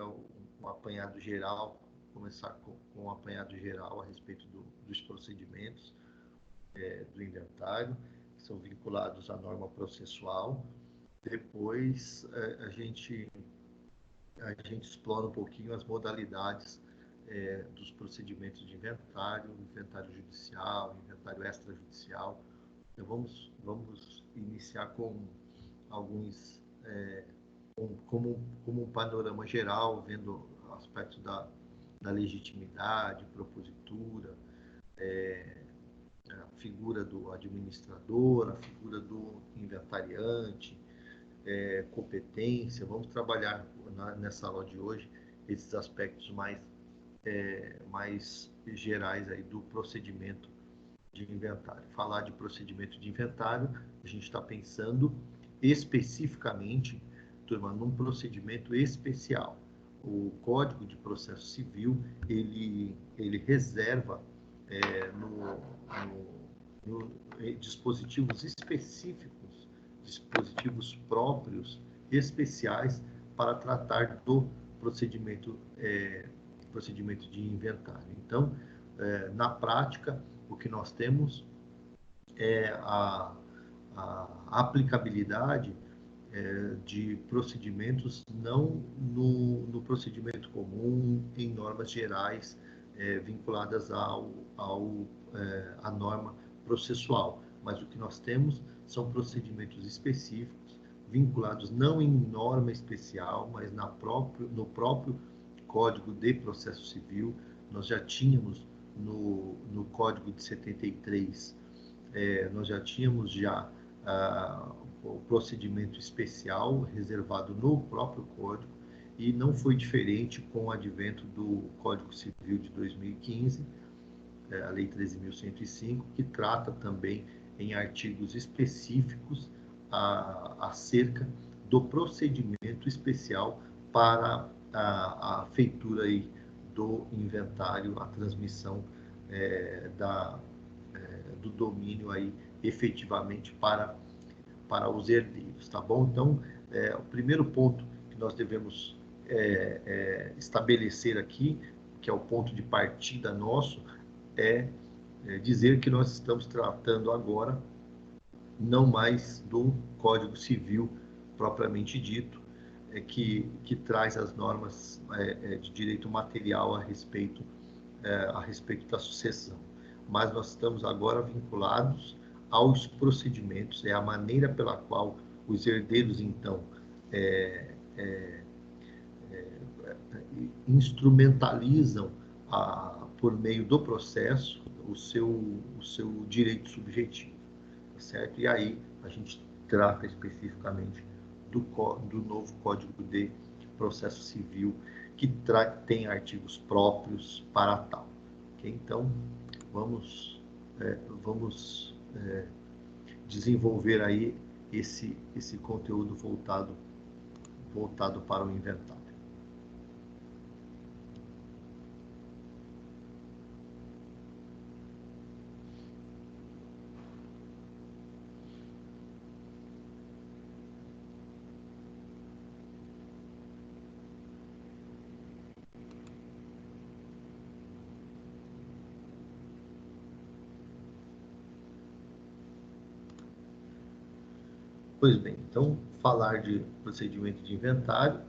então um apanhado geral, começar com um apanhado geral a respeito dos procedimentos do inventário, que são vinculados à norma processual. Depois a gente explora um pouquinho as modalidades dos procedimentos de inventário judicial, inventário extrajudicial. Então, vamos iniciar com alguns, como um panorama geral, vendo aspectos da legitimidade, propositura, a figura do administrador, a figura do inventariante, competência. Vamos trabalhar nessa aula de hoje esses aspectos mais gerais aí do procedimento de inventário. Falar de procedimento de inventário, a gente está pensando especificamente, turma, num procedimento especial. O Código de Processo Civil, ele reserva no dispositivos específicos, dispositivos próprios, especiais, para tratar do procedimento de inventário. Então, na prática, o que nós temos é a aplicabilidade de procedimentos não no procedimento comum, em normas gerais vinculadas à norma processual, mas o que nós temos são procedimentos específicos vinculados não em norma especial, mas no próprio Código de Processo Civil. Nós já tínhamos no Código de 73, nós já tínhamos o procedimento especial reservado no próprio Código, e não foi diferente com o advento do Código Civil de 2015, a Lei 13.105, que trata também em artigos específicos acerca do procedimento especial para a feitura aí do inventário, a transmissão do domínio aí efetivamente para os herdeiros, tá bom? Então, o primeiro ponto que nós devemos estabelecer aqui, que é o ponto de partida nosso, é dizer que nós estamos tratando agora não mais do Código Civil propriamente dito, que traz as normas de direito material a respeito da sucessão, mas nós estamos agora vinculados aos procedimentos, a maneira pela qual os herdeiros, então, instrumentalizam, por meio do processo, o seu direito subjetivo, tá certo? E aí a gente trata especificamente do novo Código de Processo Civil, que tem artigos próprios para tal. Okay? Então, vamos desenvolver aí esse conteúdo voltado para o inventário. Pois bem, então, falar de procedimento de inventário,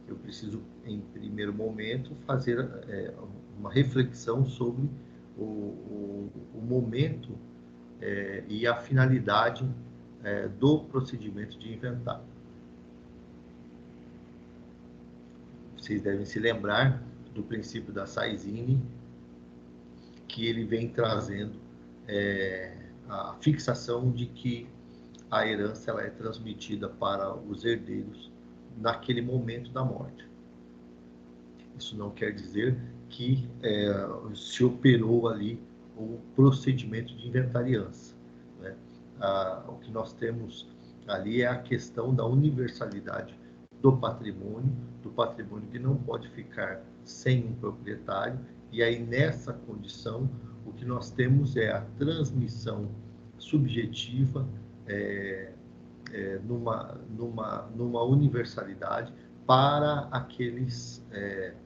eu preciso, em primeiro momento, fazer uma reflexão sobre o momento e a finalidade do procedimento de inventário. Vocês devem se lembrar do princípio da Saizine, que ele vem trazendo a fixação de que a herança ela é transmitida para os herdeiros naquele momento da morte. Isso não quer dizer que se operou ali o procedimento de inventariança, né? O que nós temos ali é a questão da universalidade do patrimônio que não pode ficar sem um proprietário, e aí nessa condição o que nós temos é a transmissão subjetiva numa universalidade, para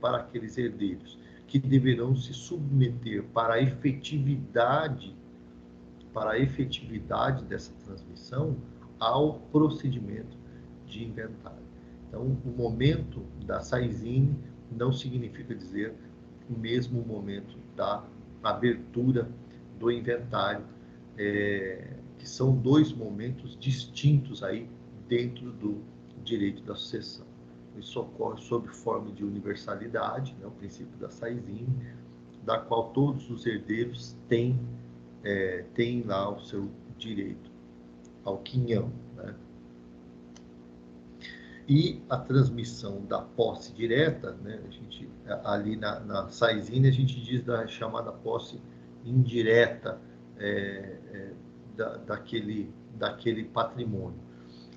para aqueles herdeiros, que deverão se submeter para a efetividade dessa transmissão ao procedimento de inventário. Então, o momento da saisine não significa dizer o mesmo momento da abertura do inventário, que são dois momentos distintos aí dentro do direito da sucessão. Isso ocorre sob forma de universalidade, né, o princípio da saisine, da qual todos os herdeiros têm lá o seu direito ao quinhão, né? E a transmissão da posse direta, né, ali na saisine a gente diz da chamada posse indireta daquele patrimônio.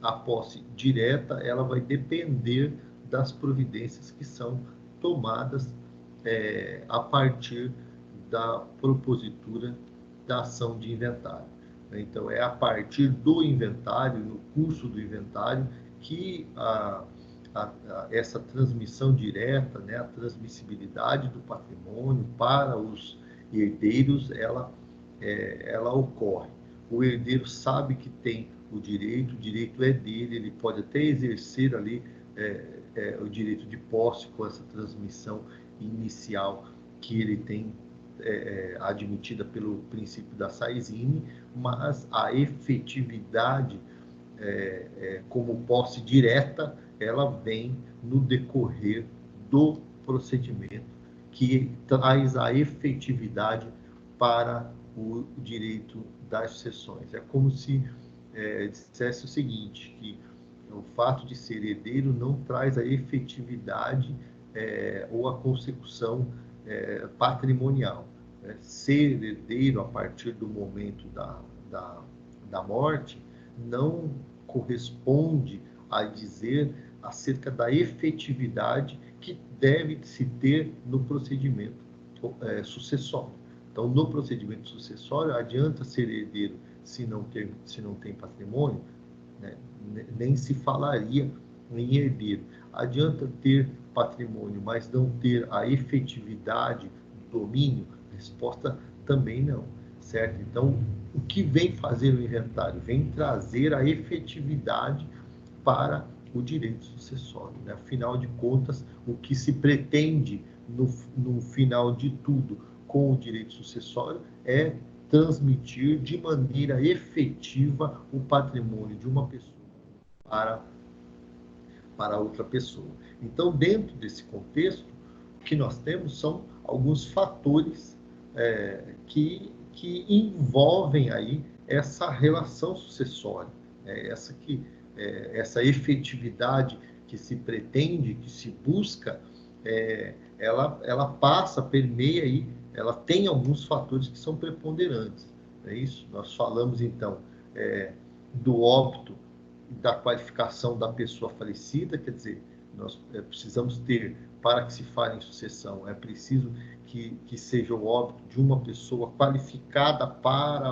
A posse direta, ela vai depender das providências que são tomadas a partir da propositura da ação de inventário. Então, é a partir do inventário, no curso do inventário, que essa transmissão direta, né, a transmissibilidade do patrimônio para os herdeiros, ela ocorre. O herdeiro sabe que tem o direito é dele, ele pode até exercer ali o direito de posse com essa transmissão inicial que ele tem admitida pelo princípio da saisine, mas a efetividade como posse direta, ela vem no decorrer do procedimento que traz a efetividade para o direito das sucessões. É como se dissesse o seguinte, que o fato de ser herdeiro não traz a efetividade ou a consecução patrimonial. Ser herdeiro a partir do momento da morte não corresponde a dizer acerca da efetividade que deve se ter no procedimento sucessório. Então, no procedimento sucessório, adianta ser herdeiro se não tem patrimônio, né? Nem se falaria em herdeiro. Adianta ter patrimônio, mas não ter a efetividade do domínio? Resposta também não, certo? Então, o que vem fazer o inventário? Vem trazer a efetividade para o direito sucessório, né? Afinal de contas, o que se pretende no final de tudo com o direito sucessório é transmitir de maneira efetiva o patrimônio de uma pessoa para outra pessoa. Então, dentro desse contexto, o que nós temos são alguns fatores que envolvem aí essa relação sucessória, essa efetividade que se pretende, que se busca, ela passa, permeia aí, ela tem alguns fatores que são preponderantes. É isso? Nós falamos, então, do óbito, da qualificação da pessoa falecida, quer dizer, nós precisamos ter, para que se fale em sucessão, é preciso que seja o óbito de uma pessoa qualificada para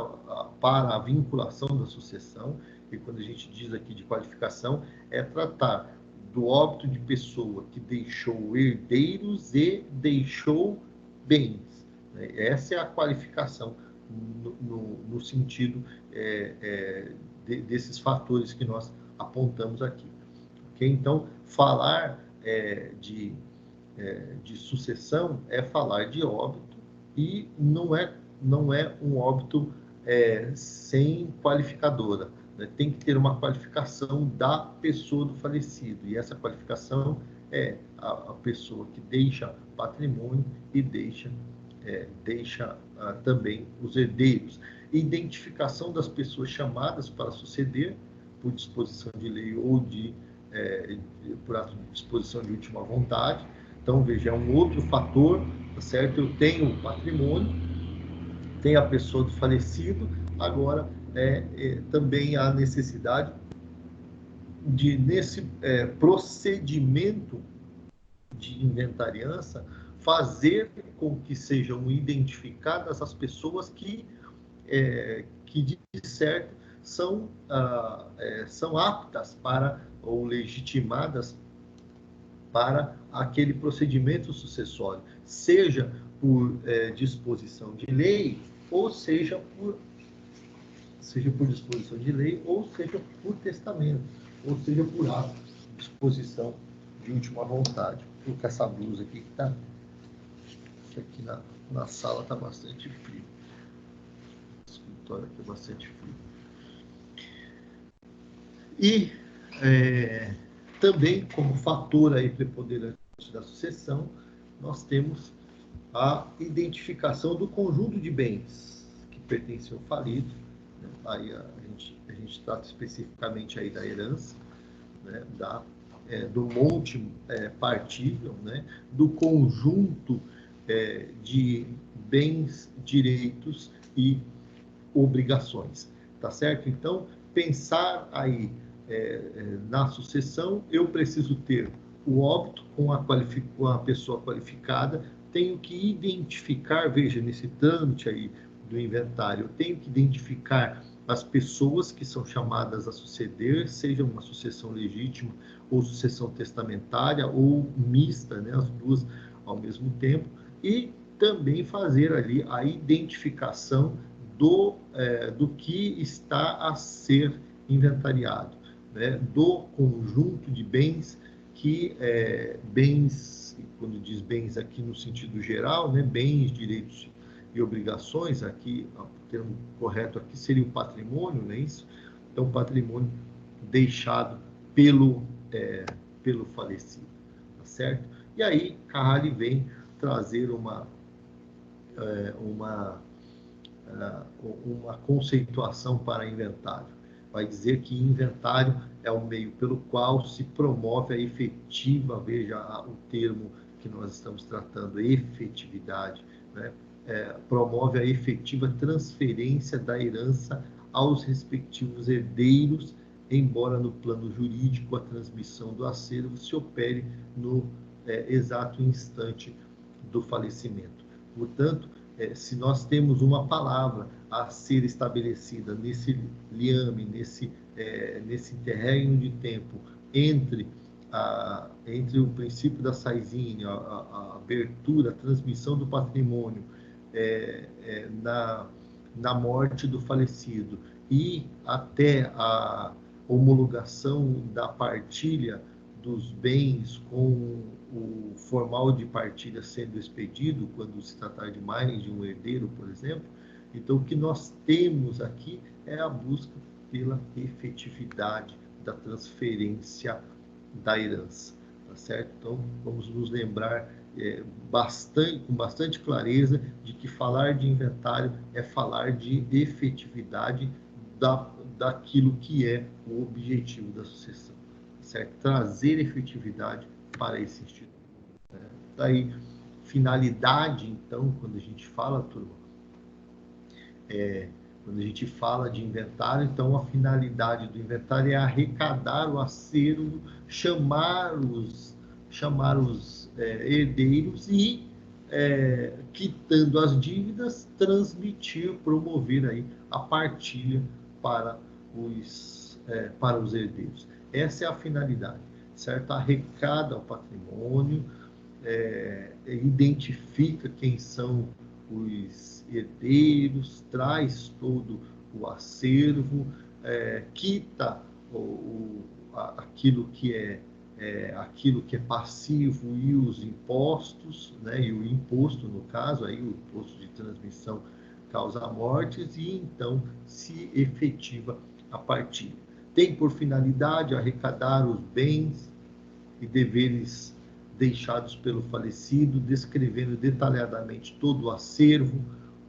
a vinculação da sucessão. E quando a gente diz aqui de qualificação, é tratar do óbito de pessoa que deixou herdeiros e deixou bens. Essa é a qualificação no sentido desses fatores que nós apontamos aqui. Okay? Então, falar de sucessão é falar de óbito, e não é um óbito sem qualificadora, né? Tem que ter uma qualificação da pessoa do falecido, e essa qualificação é a pessoa que deixa patrimônio e deixa também os herdeiros. Identificação das pessoas chamadas para suceder por disposição de lei ou por ato de disposição de última vontade. Então, veja, é um outro fator, tá certo? Eu tenho o patrimônio, tenho a pessoa do falecido, agora também há necessidade de, nesse procedimento de inventariança, fazer com que sejam identificadas as pessoas que de certo são aptas para, ou legitimadas para aquele procedimento sucessório, seja por disposição de lei, ou seja por disposição de lei, ou seja por testamento, ou seja por ato de disposição de última vontade. Vou colocar essa blusa aqui que está aqui na sala, está bastante frio. O escritório aqui é bastante frio. E também, como fator aí preponderante da sucessão, nós temos a identificação do conjunto de bens que pertencem ao falido. Aí a gente trata especificamente aí da herança, né, do monte partível, né, do conjunto de bens, direitos e obrigações, tá certo? Então, pensar aí na sucessão, eu preciso ter o óbito com a pessoa qualificada, tenho que identificar, veja, nesse trâmite aí do inventário, eu tenho que identificar as pessoas que são chamadas a suceder, seja uma sucessão legítima ou sucessão testamentária ou mista, né, as duas ao mesmo tempo, e também fazer ali a identificação do que está a ser inventariado, né, do conjunto de bens que bens, quando diz bens aqui no sentido geral, né, bens, direitos e obrigações, aqui o termo correto aqui seria o patrimônio, não é isso? Então, o patrimônio deixado pelo falecido, tá certo? E aí, Carrali vem trazer uma conceituação para inventário. Vai dizer que inventário é o meio pelo qual se promove a efetiva, veja o termo que nós estamos tratando, efetividade, né? Promove a efetiva transferência da herança aos respectivos herdeiros, embora no plano jurídico a transmissão do acervo se opere no exato instante do falecimento. Portanto, se nós temos uma palavra a ser estabelecida nesse liame, nesse interregno de tempo entre o princípio da saisine, a abertura, a transmissão do patrimônio na morte do falecido e até a homologação da partilha dos bens com o formal de partilha sendo expedido, quando se tratar de mais de um herdeiro, por exemplo. Então, o que nós temos aqui é a busca pela efetividade da transferência da herança, tá certo? Então, vamos nos lembrar com bastante clareza de que falar de inventário é falar de efetividade daquilo que é o objetivo da sucessão, certo? Trazer efetividade para esse instituto. Né? Daí, finalidade, então, quando a gente fala, turma, quando a gente fala de inventário, então a finalidade do inventário é arrecadar o acervo, chamar os herdeiros e, quitando as dívidas, transmitir, promover aí a partilha para os herdeiros. Essa é a finalidade, certo? Arrecada o patrimônio, identifica quem são os herdeiros, traz todo o acervo, quita aquilo que é passivo e os impostos, né, e o imposto, no caso, aí o imposto de transmissão causa mortes, e então se efetiva a partilha. Tem por finalidade arrecadar os bens e deveres deixados pelo falecido, descrevendo detalhadamente todo o acervo,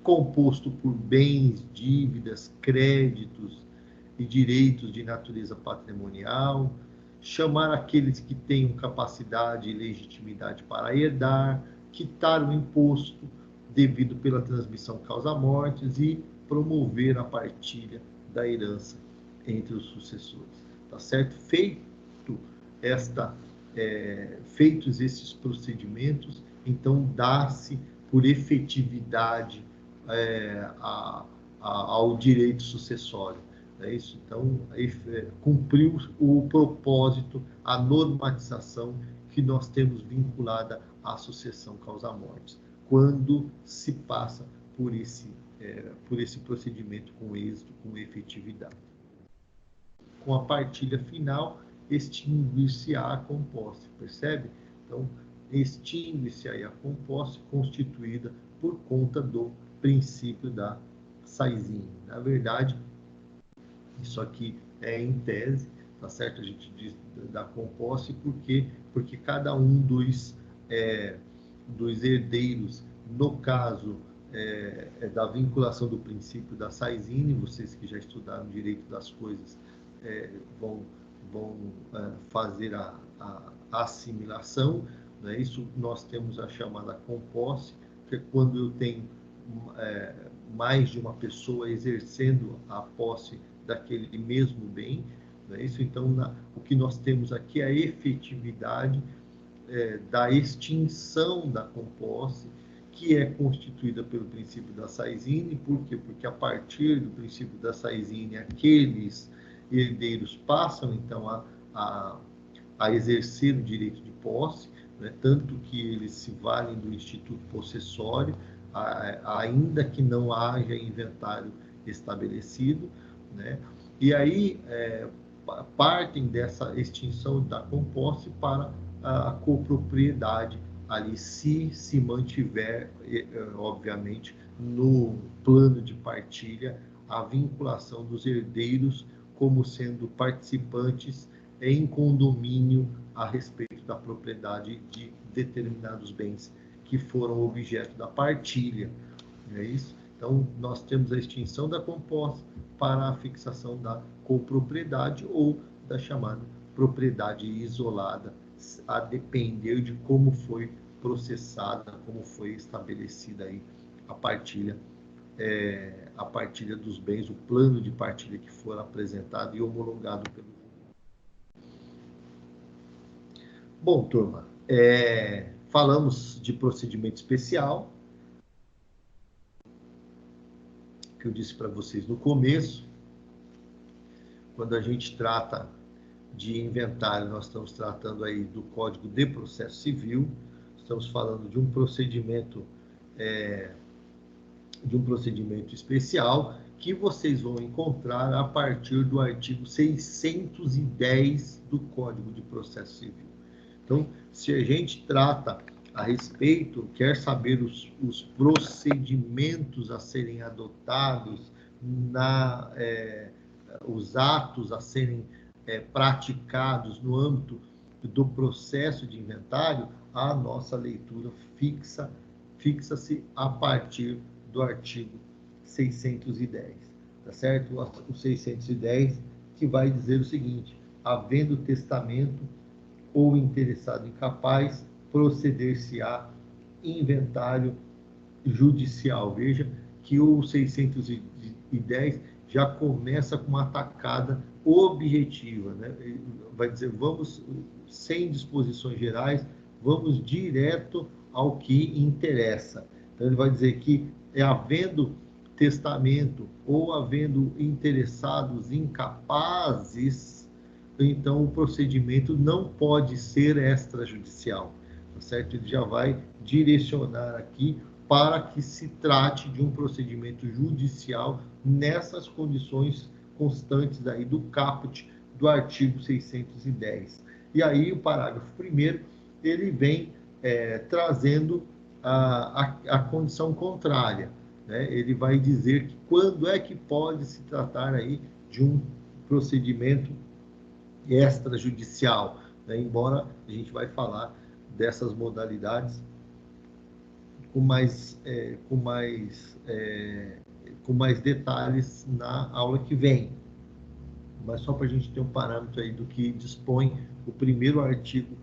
composto por bens, dívidas, créditos e direitos de natureza patrimonial, chamar aqueles que tenham capacidade e legitimidade para herdar, quitar o imposto devido pela transmissão causa-mortes e promover a partilha da herança entre os sucessores. Tá certo? Feitos esses procedimentos, então dá-se por efetividade ao direito sucessório. É isso. Então, cumpriu o propósito, a normatização que nós temos vinculada à sucessão causa-mortes, quando se passa por esse procedimento com êxito, com efetividade. Com a partilha final, extinguir-se-á a composse, percebe? Então, extingue-se aí a composse constituída por conta do princípio da Saizine. Na verdade, isso aqui é em tese, tá certo? A gente diz da composse porque cada um dos herdeiros, no caso da vinculação do princípio da Saizine, vocês que já estudaram direito das coisas vão fazer a assimilação, né? Isso nós temos a chamada composse, que é quando eu tenho mais de uma pessoa exercendo a posse daquele mesmo bem, né? Isso, então, o que nós temos aqui é a efetividade da extinção da composse, que é constituída pelo princípio da Saizine. Por quê? Porque a partir do princípio da Saizine, aqueles herdeiros passam, então, a exercer o direito de posse, né? Tanto que eles se valem do instituto possessório, ainda que não haja inventário estabelecido, né? E aí partem dessa extinção da composse para a copropriedade ali, se mantiver, obviamente, no plano de partilha, a vinculação dos herdeiros como sendo participantes em condomínio a respeito da propriedade de determinados bens que foram objeto da partilha. É isso? Então, nós temos a extinção da composse para a fixação da copropriedade ou da chamada propriedade isolada, a depender de como foi processada, como foi estabelecida aí a partilha dos bens, o plano de partilha que for apresentado e homologado pelo. Bom, turma, falamos de procedimento especial, que eu disse para vocês no começo. Quando a gente trata de inventário, nós estamos tratando aí do Código de Processo Civil, estamos falando de um procedimento especial que vocês vão encontrar a partir do artigo 610 do Código de Processo Civil. Então, se a gente trata a respeito, quer saber os procedimentos a serem adotados, os atos a serem praticados no âmbito do processo de inventário, a nossa leitura fixa-se a partir do artigo 610, tá certo? O 610 que vai dizer o seguinte: havendo testamento ou interessado incapaz, proceder-se-á inventário judicial. Veja que o 610 já começa com uma atacada objetiva, né? Vai dizer, vamos, sem disposições gerais, vamos direto ao que interessa. Então, ele vai dizer que havendo testamento ou havendo interessados incapazes, então o procedimento não pode ser extrajudicial, tá certo? Ele já vai direcionar aqui para que se trate de um procedimento judicial nessas condições constantes aí do caput do artigo 610. E aí o parágrafo 1º, ele vem trazendo a condição contrária, né? Ele vai dizer que quando é que pode se tratar aí de um procedimento extrajudicial, né? Embora a gente vai falar dessas modalidades com mais detalhes na aula que vem, mas só para a gente ter um parâmetro aí do que dispõe o primeiro artigo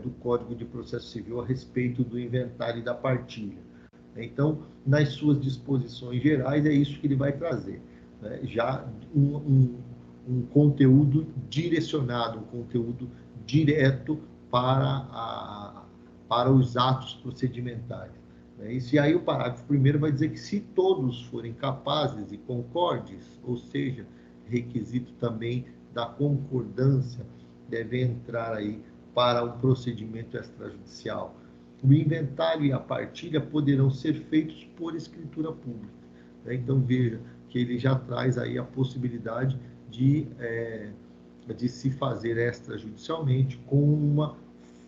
do Código de Processo Civil a respeito do inventário e da partilha. Então, nas suas disposições gerais, é isso que ele vai trazer, né? Já um conteúdo direcionado, um conteúdo direto para os atos procedimentais. Isso, e aí o parágrafo 1º vai dizer que se todos forem capazes e concordes, ou seja, requisito também da concordância deve entrar aí para um procedimento extrajudicial. O inventário e a partilha poderão ser feitos por escritura pública, né? Então, veja que ele já traz aí a possibilidade de se fazer extrajudicialmente com uma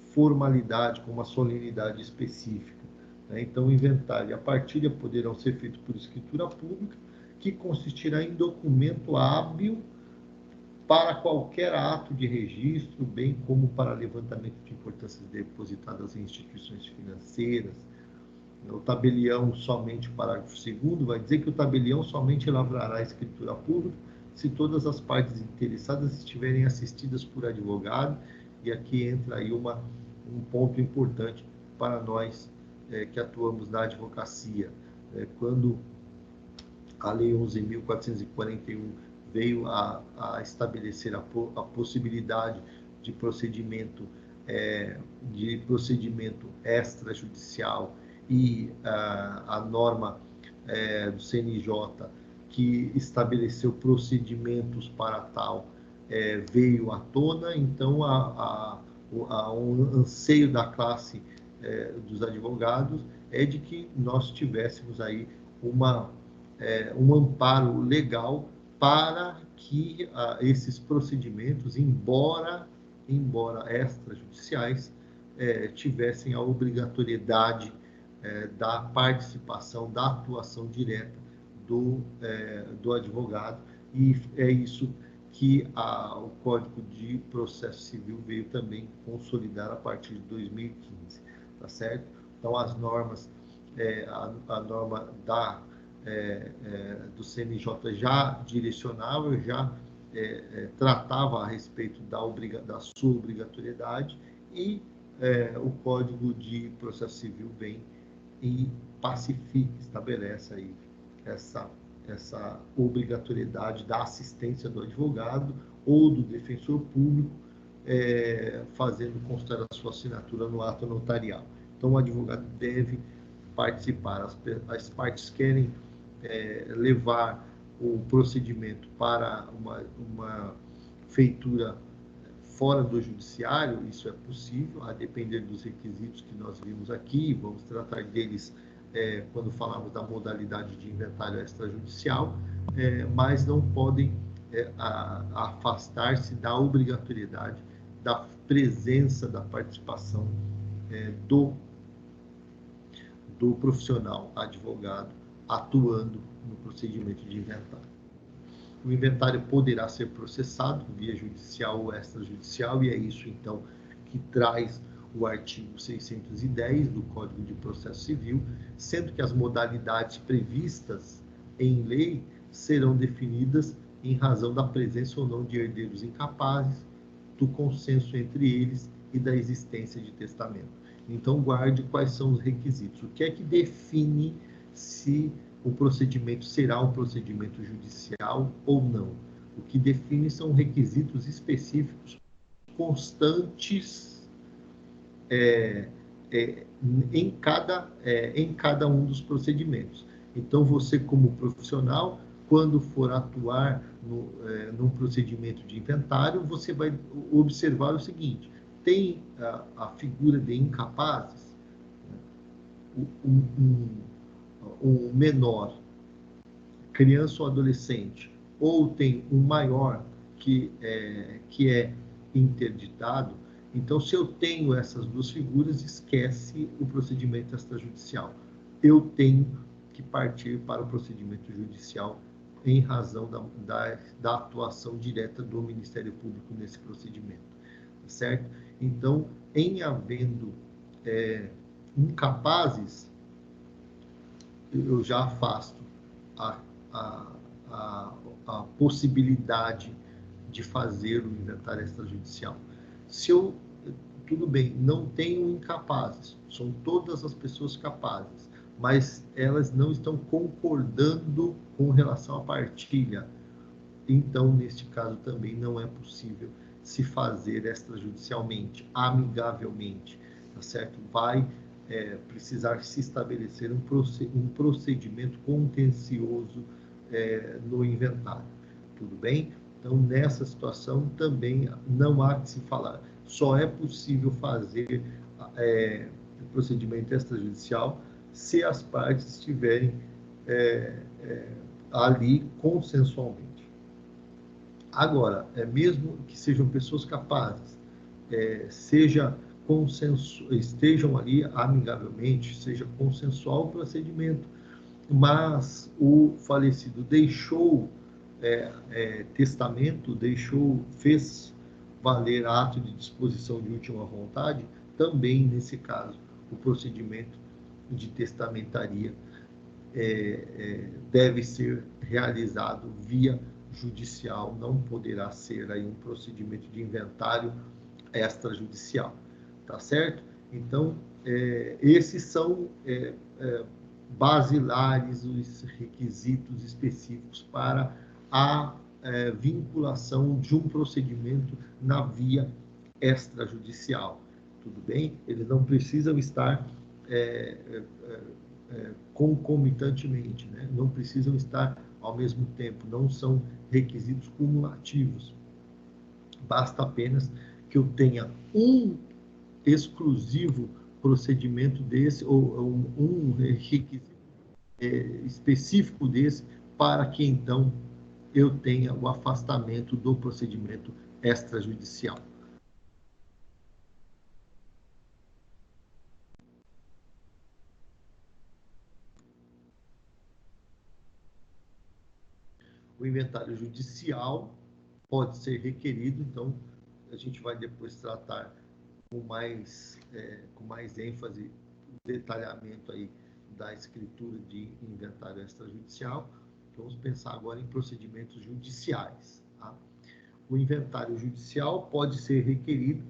formalidade, com uma solenidade específica, né? Então, o inventário e a partilha poderão ser feitos por escritura pública, que consistirá em documento hábil para qualquer ato de registro, bem como para levantamento de importâncias depositadas em instituições financeiras. O tabelião somente, parágrafo 2º, vai dizer que o tabelião somente elaborará a escritura pública se todas as partes interessadas estiverem assistidas por advogado, e aqui entra aí um ponto importante para nós que atuamos na advocacia. Quando a Lei 11.441 veio a estabelecer a possibilidade de procedimento extrajudicial e a norma do CNJ que estabeleceu procedimentos para tal veio à tona. Então um anseio da classe dos advogados é de que nós tivéssemos aí um amparo legal para que esses procedimentos, embora extrajudiciais, tivessem a obrigatoriedade da participação, da atuação direta do advogado, e é isso que o Código de Processo Civil veio também consolidar a partir de 2015, tá certo? Então, as normas, a norma do CNJ já direcionava, já tratava a respeito da sua obrigatoriedade, e o Código de Processo Civil vem e pacifica, estabelece aí essa obrigatoriedade da assistência do advogado ou do defensor público, fazendo constar a sua assinatura no ato notarial. Então, o advogado deve participar. As partes querem levar o procedimento para uma feitura fora do judiciário, isso é possível, a depender dos requisitos que nós vimos aqui. Vamos tratar deles quando falamos da modalidade de inventário extrajudicial, mas não podem afastar-se da obrigatoriedade da presença, da participação do profissional advogado atuando no procedimento de inventário. O inventário poderá ser processado via judicial ou extrajudicial, e é isso, então, que traz o artigo 610 do Código de Processo Civil, sendo que as modalidades previstas em lei serão definidas em razão da presença ou não de herdeiros incapazes, do consenso entre eles e da existência de testamento. Então, guarde quais são os requisitos. O que é que define se o procedimento será um procedimento judicial ou não? O que define são requisitos específicos, constantes, em cada um dos procedimentos. Então, você, como profissional, quando for atuar num procedimento de inventário, você vai observar o seguinte: tem a figura de incapazes, um menor, criança ou adolescente, ou tem um maior que é interditado. Então, se eu tenho essas duas figuras, esquece o procedimento extrajudicial. Eu tenho que partir para o procedimento judicial em razão da atuação direta do Ministério Público nesse procedimento, certo? Então, em havendo incapazes, eu já afasto a possibilidade de fazer o inventário extrajudicial. Se eu, tudo bem, não tenho incapazes, são todas as pessoas capazes, mas elas não estão concordando com relação à partilha, então, neste caso, também não é possível se fazer extrajudicialmente, amigavelmente, tá certo? Vai precisar se estabelecer um procedimento contencioso no inventário. tudo bem? Então, nessa situação, também não há que se falar. Só é possível fazer o procedimento extrajudicial se as partes estiverem ali consensualmente. Agora, mesmo que sejam pessoas capazes, estejam ali amigavelmente, seja consensual o procedimento, mas o falecido deixou testamento, fez valer ato de disposição de última vontade, também nesse caso o procedimento de testamentaria deve ser realizado via judicial, não poderá ser aí um procedimento de inventário extrajudicial, tá certo? Então, esses são basilares, os requisitos específicos para a vinculação de um procedimento na via extrajudicial, tudo bem? Eles não precisam estar concomitantemente, né? Não precisam estar ao mesmo tempo, não são requisitos cumulativos. Basta apenas que eu tenha um exclusivo procedimento desse, ou um requisito específico desse, para que então eu tenha o afastamento do procedimento extrajudicial. O inventário judicial pode ser requerido, então a gente vai depois tratar com mais ênfase, detalhamento aí da escritura de inventário extrajudicial. Vamos pensar agora em procedimentos judiciais. Tá? O inventário judicial pode ser requerido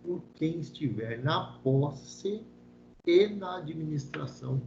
por quem estiver na posse e na administração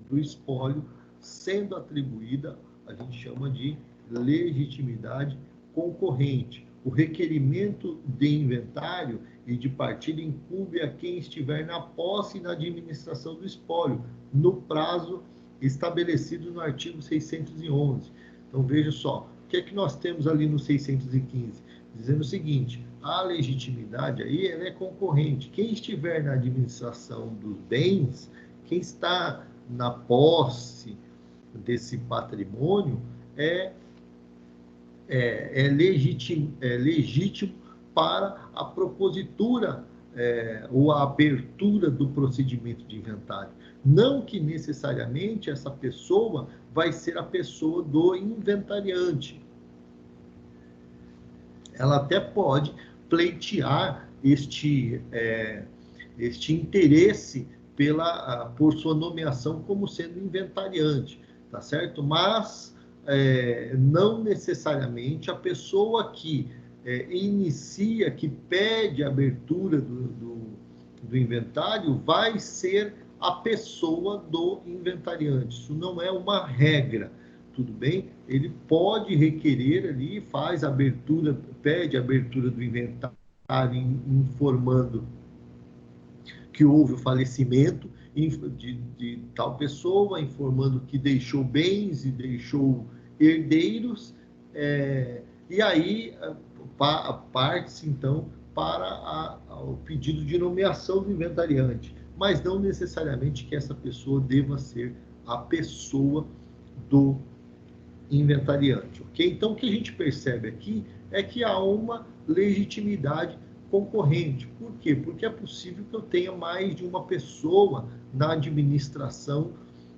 do espólio, sendo atribuída, a gente chama de legitimidade concorrente. O requerimento de inventário e de partilha incumbe a quem estiver na posse e na administração do espólio, no prazo estabelecido no artigo 611. Então, veja só, o que é que nós temos ali no 615? Dizendo o seguinte, a legitimidade aí ela é concorrente. Quem estiver na administração dos bens, quem está na posse desse patrimônio é legítimo para a propositura ou a abertura do procedimento de inventário. Não que necessariamente essa pessoa vai ser a pessoa do inventariante. Ela até pode pleitear este interesse por sua nomeação como sendo inventariante, tá certo? Mas não necessariamente a pessoa que inicia, que pede a abertura do inventário, vai ser a pessoa do inventariante. Isso não é uma regra, tudo bem? Ele pode requerer ali, faz a abertura, pede a abertura do inventário, informando que houve o falecimento de tal pessoa, informando que deixou bens e deixou herdeiros, e aí parte-se, então, para o pedido de nomeação do inventariante, mas não necessariamente que essa pessoa deva ser a pessoa do inventariante, ok? Então, o que a gente percebe aqui é que há uma legitimidade concorrente. Por quê? Porque é possível que eu tenha mais de uma pessoa na administração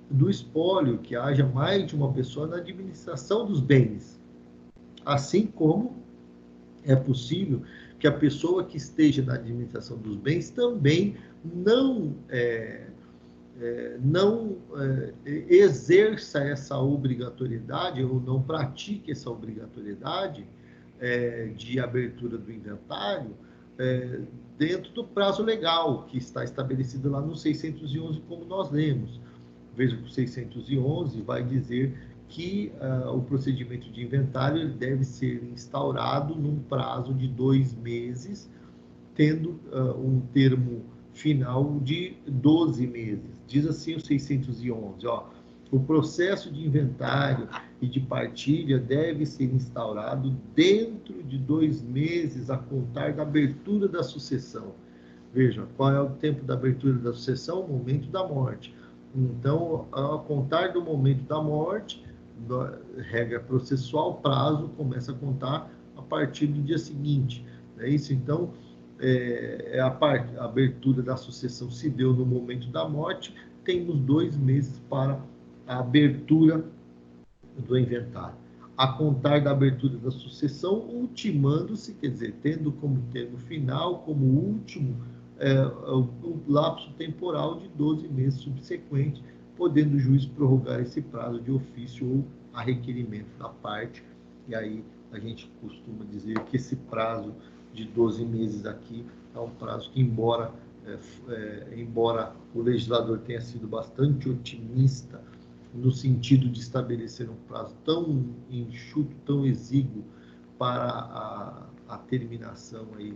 do espólio, que haja mais de uma pessoa na administração dos bens. Assim como é possível que a pessoa que esteja na administração dos bens também não exerça essa obrigatoriedade ou não pratique essa obrigatoriedade de abertura do inventário dentro do prazo legal que está estabelecido lá no 611, como nós lemos. Veja que o 611 vai dizer que o procedimento de inventário ele deve ser instaurado num prazo de 2 meses, tendo um termo final de 12 meses. Diz assim o 611, ó, O processo de inventário e de partilha deve ser instaurado dentro de 2 meses a contar da abertura da sucessão. Veja, qual é o tempo da abertura da sucessão? O momento da morte. Então, a contar do momento da morte, regra processual, prazo começa a contar a partir do dia seguinte. É isso? Então, a abertura da sucessão se deu no momento da morte, temos 2 meses para a abertura do inventário. A contar da abertura da sucessão, ultimando-se, quer dizer, tendo como termo final, como último, o lapso temporal de 12 meses subsequentes, podendo o juiz prorrogar esse prazo de ofício ou a requerimento da parte. E aí a gente costuma dizer que esse prazo de 12 meses aqui é um prazo que, embora o legislador tenha sido bastante otimista no sentido de estabelecer um prazo tão enxuto, tão exíguo para a terminação aí,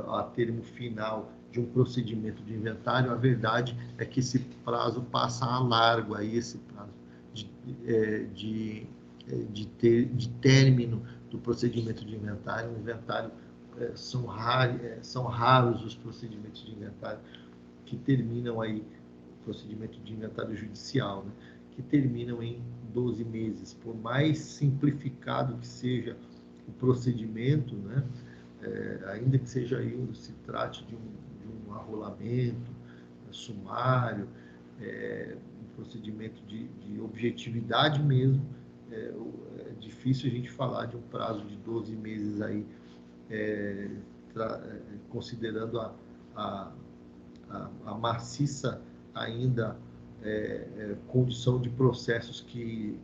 a termo final de um procedimento de inventário, a verdade é que esse prazo passa a largo aí, esse prazo de término do procedimento de inventário. O inventário são raros os procedimentos de inventário que terminam aí, procedimento de inventário judicial, né, que terminam em 12 meses. Por mais simplificado que seja o procedimento, né, ainda que seja aí, se trate de um arrolamento sumário, um procedimento de objetividade mesmo, é difícil a gente falar de um prazo de 12 meses aí, considerando a maciça ainda condição de processos que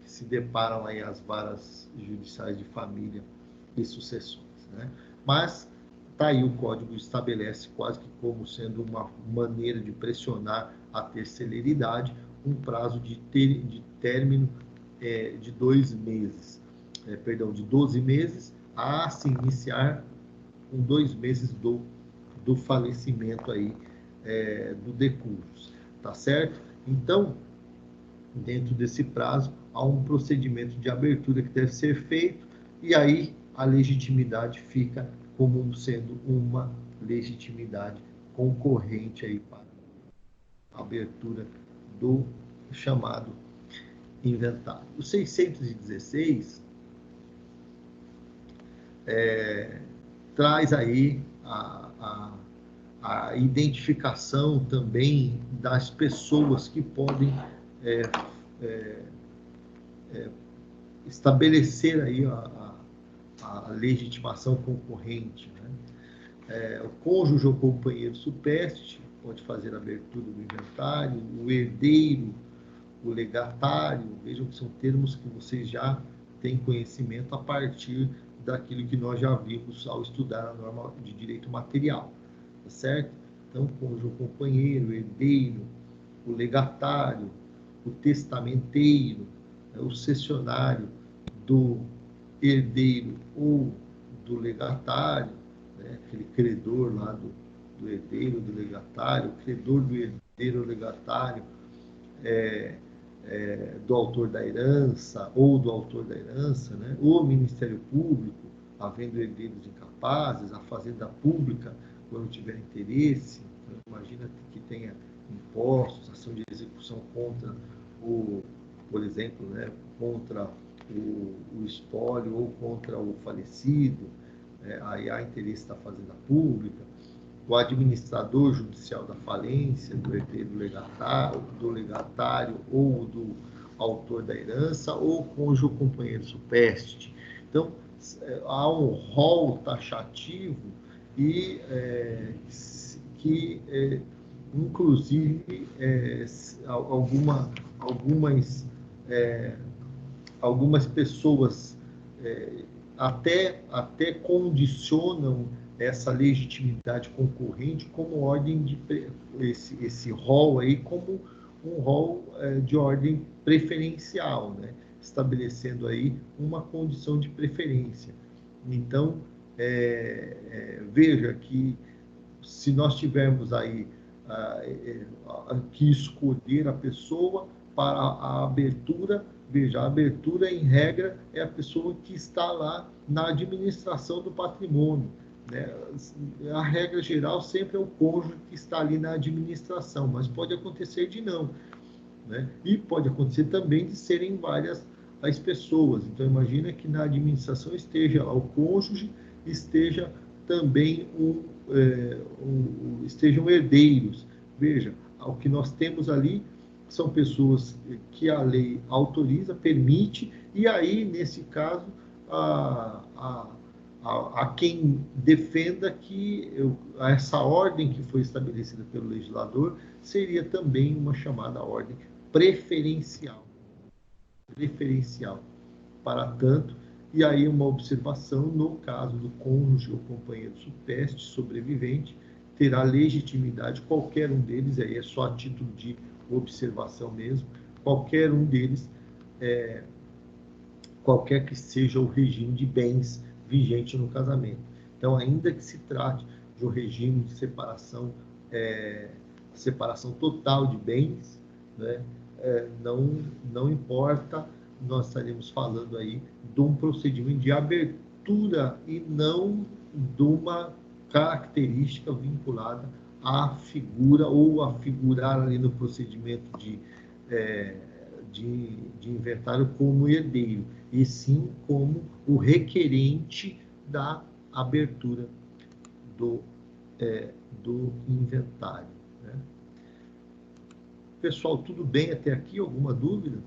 se deparam aí às varas judiciais de família e sucessões, né? Mas tá aí, o Código estabelece quase que como sendo uma maneira de pressionar a ter celeridade, um prazo de término de 2 meses, de 12 meses, a se iniciar com 2 meses do falecimento aí, do decurso, tá certo? Então, dentro desse prazo, há um procedimento de abertura que deve ser feito, e aí a legitimidade fica como sendo uma legitimidade concorrente aí para a abertura do chamado inventário. O 616 traz aí a identificação também das pessoas que podem estabelecer aí a legitimação concorrente, né? O cônjuge ou companheiro supérstite pode fazer a abertura do inventário, o herdeiro, o legatário. Vejam que são termos que vocês já têm conhecimento a partir daquilo que nós já vimos ao estudar a norma de direito material, tá certo? Então, cônjuge ou companheiro, o herdeiro, o legatário, o testamenteiro, o cessionário do herdeiro ou do legatário, né? Aquele credor lá do herdeiro, do legatário, o credor do herdeiro ou legatário, do autor da herança ou do autor da herança, né? O Ministério Público, havendo herdeiros incapazes, a Fazenda Pública, quando tiver interesse. Então, imagina que tenha impostos, ação de execução contra por exemplo, né, contra o espólio ou contra o falecido, aí há interesse da Fazenda Pública. O administrador judicial da falência, do herdeiro do legatário ou do autor da herança, ou cônjuge ou companheiro supérstite. Então, há um rol taxativo e que, inclusive, algumas pessoas até condicionam essa legitimidade concorrente como ordem de esse rol aí como um rol de ordem preferencial, né? Estabelecendo aí uma condição de preferência. Então, veja que se nós tivermos aí que escolher a pessoa para a abertura. Veja, a abertura, em regra, é a pessoa que está lá na administração do patrimônio, né? A regra geral sempre é o cônjuge que está ali na administração, mas pode acontecer de não, né? E pode acontecer também de serem várias as pessoas. Então, imagina que na administração esteja lá o cônjuge, esteja também estejam herdeiros. Veja, o que nós temos ali são pessoas que a lei autoriza, permite, e aí, nesse caso, a quem defenda que essa ordem que foi estabelecida pelo legislador seria também uma chamada ordem preferencial para tanto, e aí uma observação: no caso do cônjuge ou companheiro supérstite sobrevivente, terá legitimidade qualquer um deles, aí é só a título de observação mesmo, qualquer um deles, qualquer que seja o regime de bens vigente no casamento. Então, ainda que se trate de um regime de separação total de bens, né, não importa, nós estaremos falando aí de um procedimento de abertura e não de uma característica vinculada à figura ou a figurar ali no procedimento de inventário como herdeiro, e sim como o requerente da abertura do inventário, né? Pessoal, tudo bem até aqui? Alguma dúvida?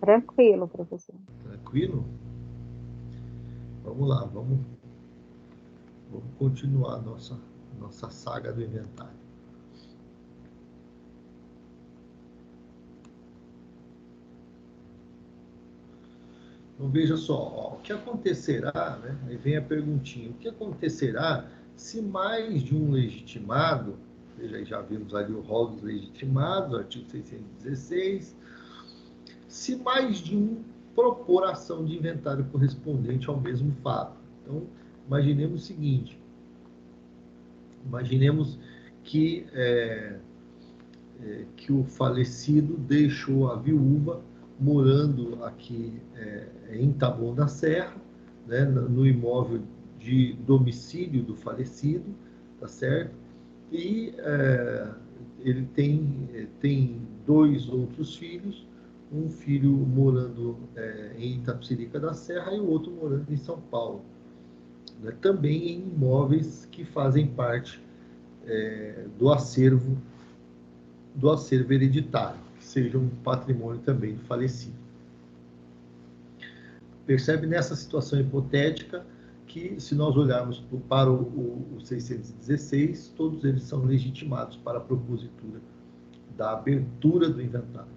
Tranquilo, professor. Tranquilo? Vamos lá, vamos continuar a nossa saga do inventário. Então, veja só, o que acontecerá, né? Aí vem a perguntinha: o que acontecerá se mais de um legitimado, veja aí, já vimos ali o rol dos legitimados, artigo 616, se mais de um propor ação de inventário correspondente ao mesmo fato? Então, imaginemos o seguinte: imaginemos que o falecido deixou a viúva morando aqui em Taboão da Serra, né, no imóvel de domicílio do falecido, tá certo? E ele tem 2 outros filhos, um filho morando em Itapecerica da Serra e o outro morando em São Paulo, né, também em imóveis que fazem parte do acervo hereditário, que seja um patrimônio também do falecido. Percebe nessa situação hipotética que, se nós olharmos para o 616, todos eles são legitimados para a propositura da abertura do inventário,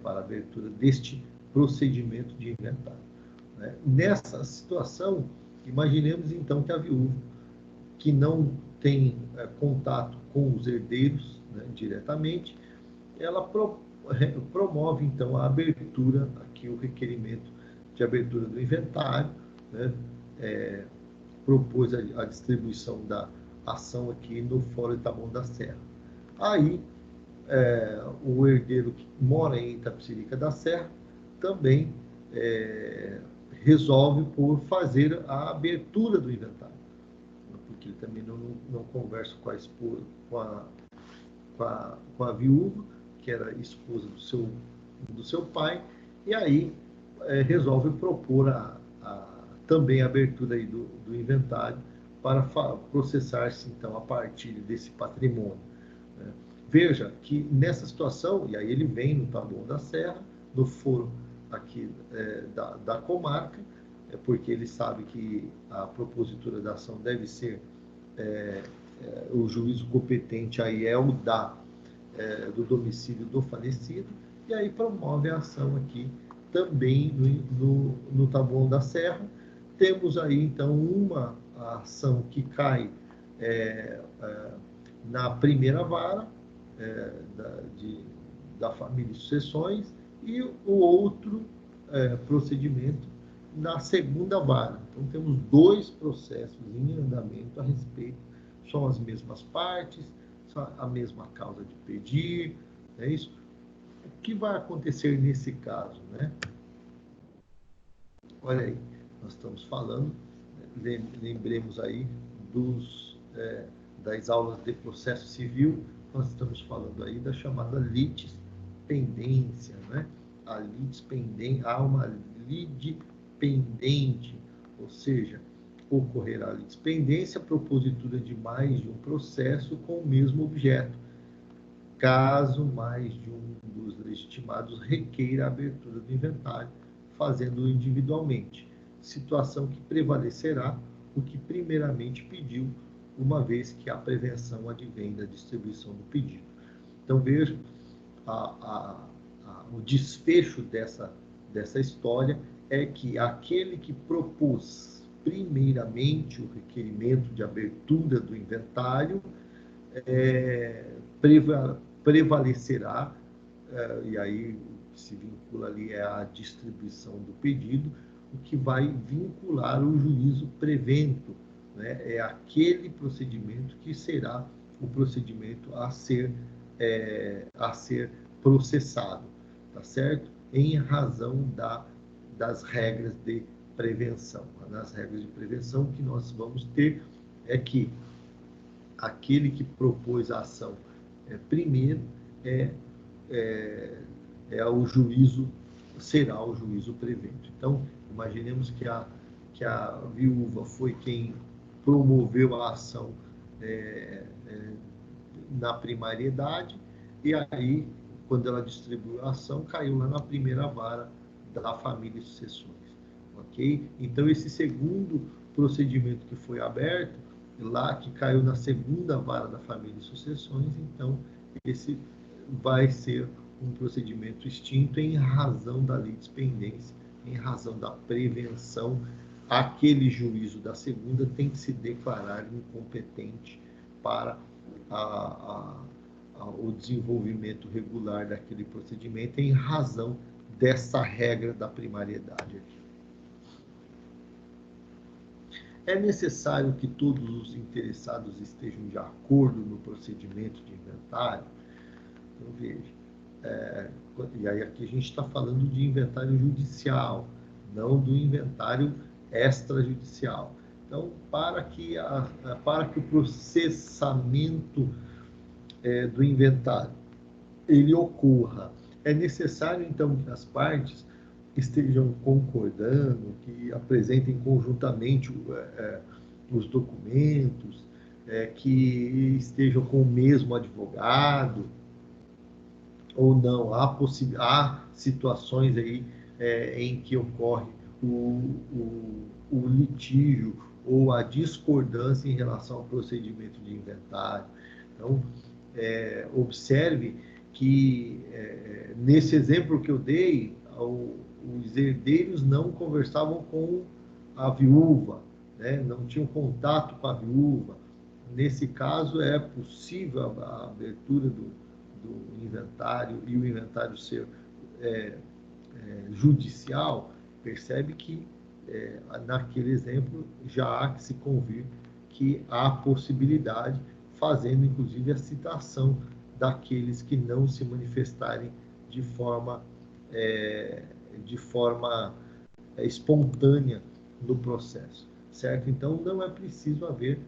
para a abertura deste procedimento de inventário, né? Nessa situação, imaginemos então que a viúva, que não tem contato com os herdeiros, né, diretamente, ela promove então a abertura, aqui o requerimento de abertura do inventário, né, propôs a distribuição da ação aqui no Fórum de Taboão da Serra. Aí, o herdeiro que mora em Itapecerica da Serra também resolve por fazer a abertura do inventário, porque ele também não conversa com a esposa, com a viúva, que era esposa do seu pai, e aí resolve propor também a abertura aí do inventário para processar-se, então, a partir desse patrimônio, né? Veja que nessa situação, e aí ele vem no Taboão da Serra, no foro aqui da comarca, porque ele sabe que a propositura da ação deve ser o juízo competente aí é o do domicílio do falecido, e aí promove a ação aqui também no Taboão da Serra. Temos aí, então, uma ação que cai na primeira vara da família e sucessões, e o outro procedimento na segunda vara. Então, temos 2 processos em andamento a respeito, são as mesmas partes, são a mesma causa de pedir, é isso? O que vai acontecer nesse caso, né? Olha aí, nós estamos falando, lembremos aí das aulas de processo civil, nós estamos falando aí da chamada litispendência, né? A litispendência, há uma lide pendente, ou seja, ocorrerá litispendência, propositura de mais de um processo com o mesmo objeto, caso mais de um dos legitimados requeira a abertura do inventário, fazendo-o individualmente, situação que prevalecerá o que primeiramente pediu, uma vez que a prevenção advém da distribuição do pedido. Então, veja, o desfecho dessa história é que aquele que propôs primeiramente o requerimento de abertura do inventário prevalecerá, e aí o que se vincula ali é a distribuição do pedido, o que vai vincular o juízo prevento, né? É aquele procedimento que será o procedimento a ser processado, tá certo? Em razão das regras de prevenção. Nas regras de prevenção, o que nós vamos ter é que aquele que propôs a ação primeiro o juízo, será o juízo prevento. Então, imaginemos que a viúva foi quem promoveu a ação na primariedade, e aí, quando ela distribuiu a ação, caiu lá na primeira vara da família e sucessões. Ok? Então, esse segundo procedimento que foi aberto, lá que caiu na segunda vara da família e sucessões, então, esse vai ser um procedimento extinto em razão da litispendência, em razão da prevenção. Aquele juízo da segunda tem que se declarar incompetente para o desenvolvimento regular daquele procedimento em razão dessa regra da primariedade aqui. É necessário que todos os interessados estejam de acordo no procedimento de inventário? Então, veja, e aí aqui a gente está falando de inventário judicial, não do inventário extrajudicial. Então, para que o processamento do inventário ele ocorra, é necessário, então, que as partes estejam concordando, que apresentem conjuntamente os documentos, que estejam com o mesmo advogado, ou não. Há situações aí em que ocorre o litígio ou a discordância em relação ao procedimento de inventário. Então, observe que, nesse exemplo que eu dei, os herdeiros não conversavam com a viúva, né? Não tinham contato com a viúva. Nesse caso, é possível a abertura do inventário e o inventário ser judicial. Percebe que, naquele exemplo, já há que se convir que há possibilidade, fazendo inclusive a citação daqueles que não se manifestarem de forma espontânea no processo, certo? Então, não é preciso haver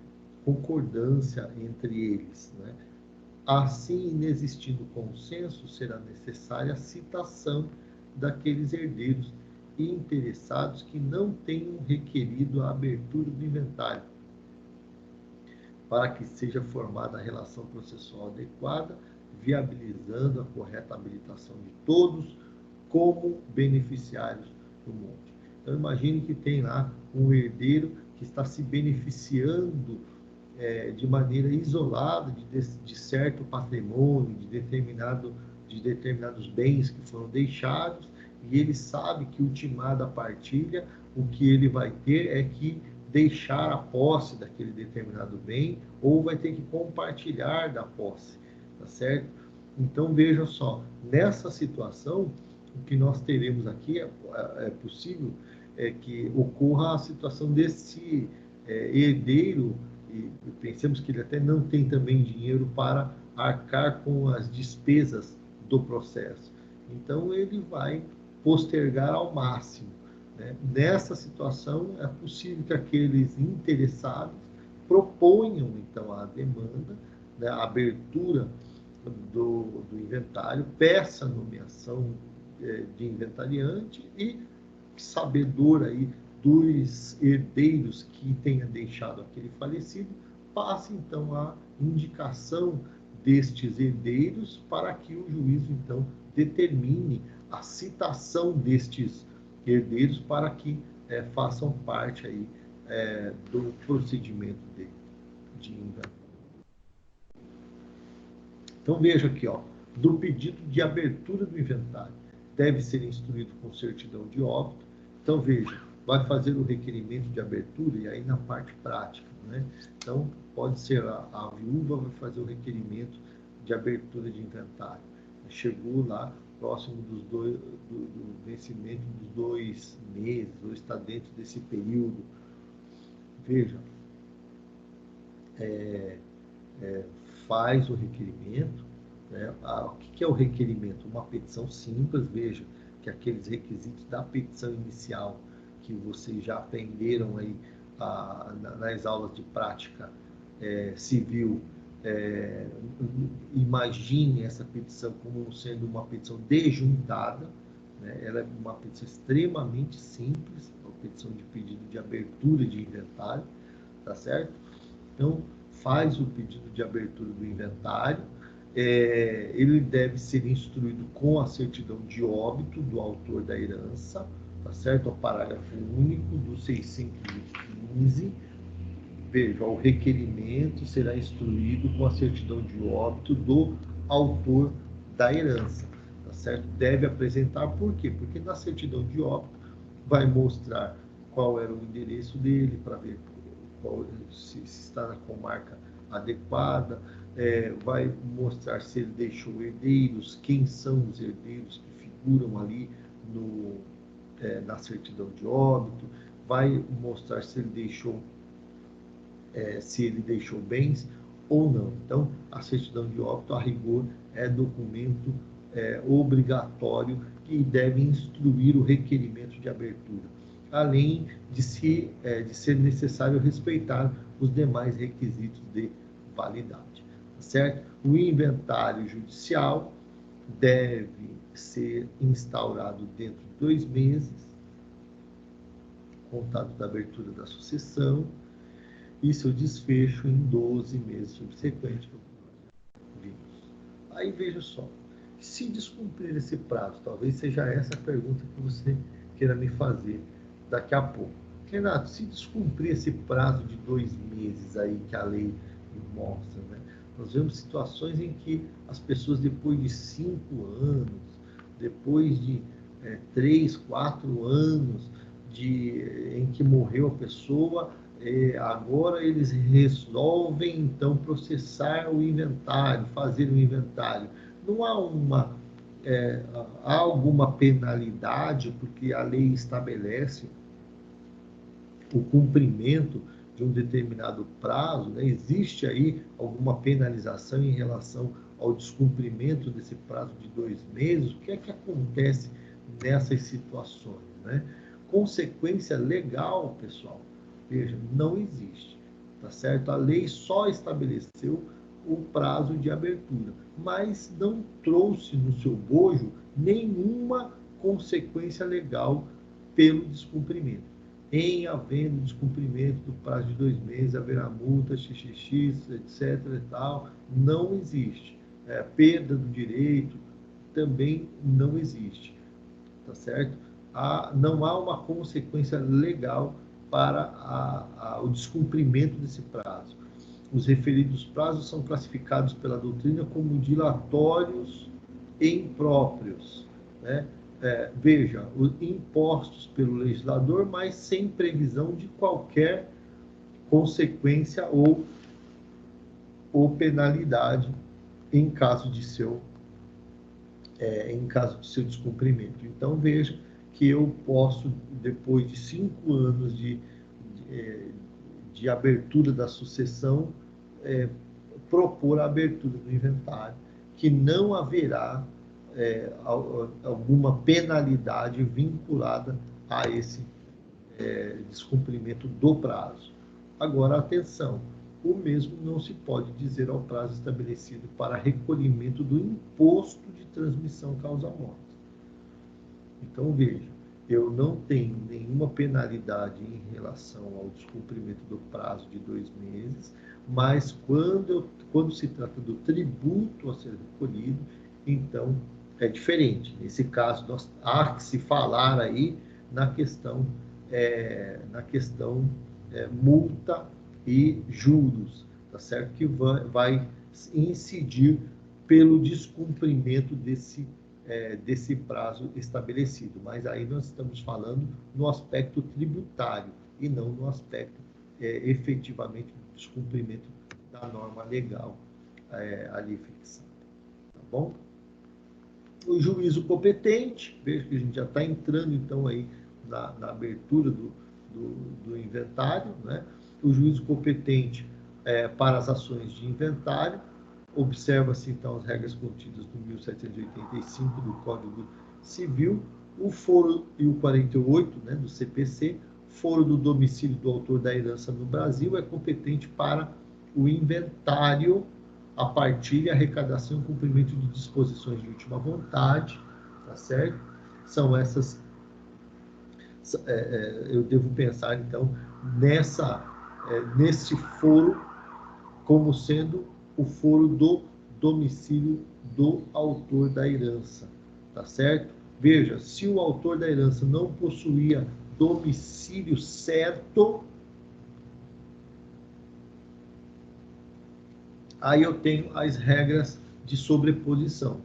concordância entre eles, né? Assim, inexistindo consenso, será necessária a citação daqueles herdeiros e interessados que não tenham requerido a abertura do inventário, para que seja formada a relação processual adequada, viabilizando a correta habilitação de todos como beneficiários do monte. Então, imagine que tem lá um herdeiro que está se beneficiando de maneira isolada de certo patrimônio, de determinados bens que foram deixados, e ele sabe que, ultimada a partilha, o que ele vai ter é que deixar a posse daquele determinado bem, ou vai ter que compartilhar da posse, tá certo? Então, veja só, nessa situação, o que nós teremos aqui é possível que ocorra a situação desse herdeiro, e pensemos que ele até não tem também dinheiro para arcar com as despesas do processo. Então, ele vai postergar ao máximo, né? Nessa situação, é possível que aqueles interessados proponham, então, a demanda, né, a abertura do inventário, peça a nomeação de inventariante e, sabedor aí dos herdeiros que tenha deixado aquele falecido, passe, então, a indicação destes herdeiros para que o juízo, então, determine a citação destes herdeiros para que façam parte aí do procedimento de inventário. Então, veja aqui, ó, do pedido de abertura do inventário. Deve ser instruído com certidão de óbito. Então, veja, vai fazer o requerimento de abertura, e aí na parte prática, né? Então, pode ser a viúva vai fazer o requerimento de abertura de inventário. Chegou lá, próximo do vencimento dos 2 meses, ou está dentro desse período. Veja, faz o requerimento, né? O que é o requerimento? Uma petição simples, veja, que aqueles requisitos da petição inicial que vocês já aprenderam aí nas aulas de prática civil, imagine essa petição como sendo uma petição desjuntada, né? Ela é uma petição extremamente simples, uma petição de pedido de abertura de inventário, tá certo? Então, faz o pedido de abertura do inventário, ele deve ser instruído com a certidão de óbito do autor da herança, tá certo? O parágrafo único do 615. Veja, o requerimento será instruído com a certidão de óbito do autor da herança, tá certo? Deve apresentar, por quê? Porque na certidão de óbito vai mostrar qual era o endereço dele, para ver se está na comarca adequada, vai mostrar se ele deixou herdeiros, quem são os herdeiros que figuram ali na certidão de óbito, vai mostrar se ele deixou bens ou não. Então, a certidão de óbito, a rigor, é documento obrigatório que deve instruir o requerimento de abertura, além de ser necessário respeitar os demais requisitos de validade, certo? O inventário judicial deve ser instaurado dentro de 2 meses, contado da abertura da sucessão, e seu desfecho em 12 meses subsequentes. Aí veja só, se descumprir esse prazo, talvez seja essa a pergunta que você queira me fazer daqui a pouco. Renato, se descumprir esse prazo de 2 meses aí que a lei mostra, né? Nós vemos situações em que as pessoas, depois de 5 anos, depois de 3, 4 anos em que morreu a pessoa, agora eles resolvem, então, processar o inventário, fazer o inventário. Não há alguma penalidade, porque a lei estabelece o cumprimento de um determinado prazo, né? Existe aí alguma penalização em relação ao descumprimento desse prazo de 2 meses? O que é que acontece nessas situações, né? Consequência legal, pessoal, veja, não existe, tá certo? A lei só estabeleceu o prazo de abertura, mas não trouxe no seu bojo nenhuma consequência legal pelo descumprimento. Em havendo descumprimento do prazo de 2 meses, haverá multa, xxx, etc. e tal. Não existe. Perda do direito também não existe, tá certo? Não há uma consequência legal para o descumprimento desse prazo. Os referidos prazos são classificados pela doutrina como dilatórios e impróprios, né? Veja, impostos pelo legislador, mas sem previsão de qualquer consequência ou penalidade em caso de seu descumprimento. Então, veja que eu posso depois de 5 anos de abertura da sucessão, propor a abertura do inventário, que não haverá alguma penalidade vinculada a esse descumprimento do prazo. Agora, atenção, o mesmo não se pode dizer ao prazo estabelecido para recolhimento do imposto de transmissão causa-morte. Então, veja, eu não tenho nenhuma penalidade em relação ao descumprimento do prazo de 2 meses, mas quando se trata do tributo a ser recolhido, então é diferente. Nesse caso, há que se falar aí na questão multa e juros, tá certo? Que vai incidir pelo descumprimento desse prazo estabelecido. Mas aí nós estamos falando no aspecto tributário e não no aspecto efetivamente do descumprimento da norma legal ali fixada. Tá bom? O juízo competente, veja que a gente já está entrando então aí na abertura do inventário, né? O juízo competente para as ações de inventário, observa-se então as regras contidas no 1785 do Código Civil, o foro e o 48, né, do CPC, foro do domicílio do autor da herança no Brasil, é competente para o inventário, a partilha, arrecadação e cumprimento de disposições de última vontade, tá certo? São essas, eu devo pensar, então, nesse foro como sendo o foro do domicílio do autor da herança, tá certo? Veja, se o autor da herança não possuía domicílio certo, aí eu tenho as regras de sobreposição,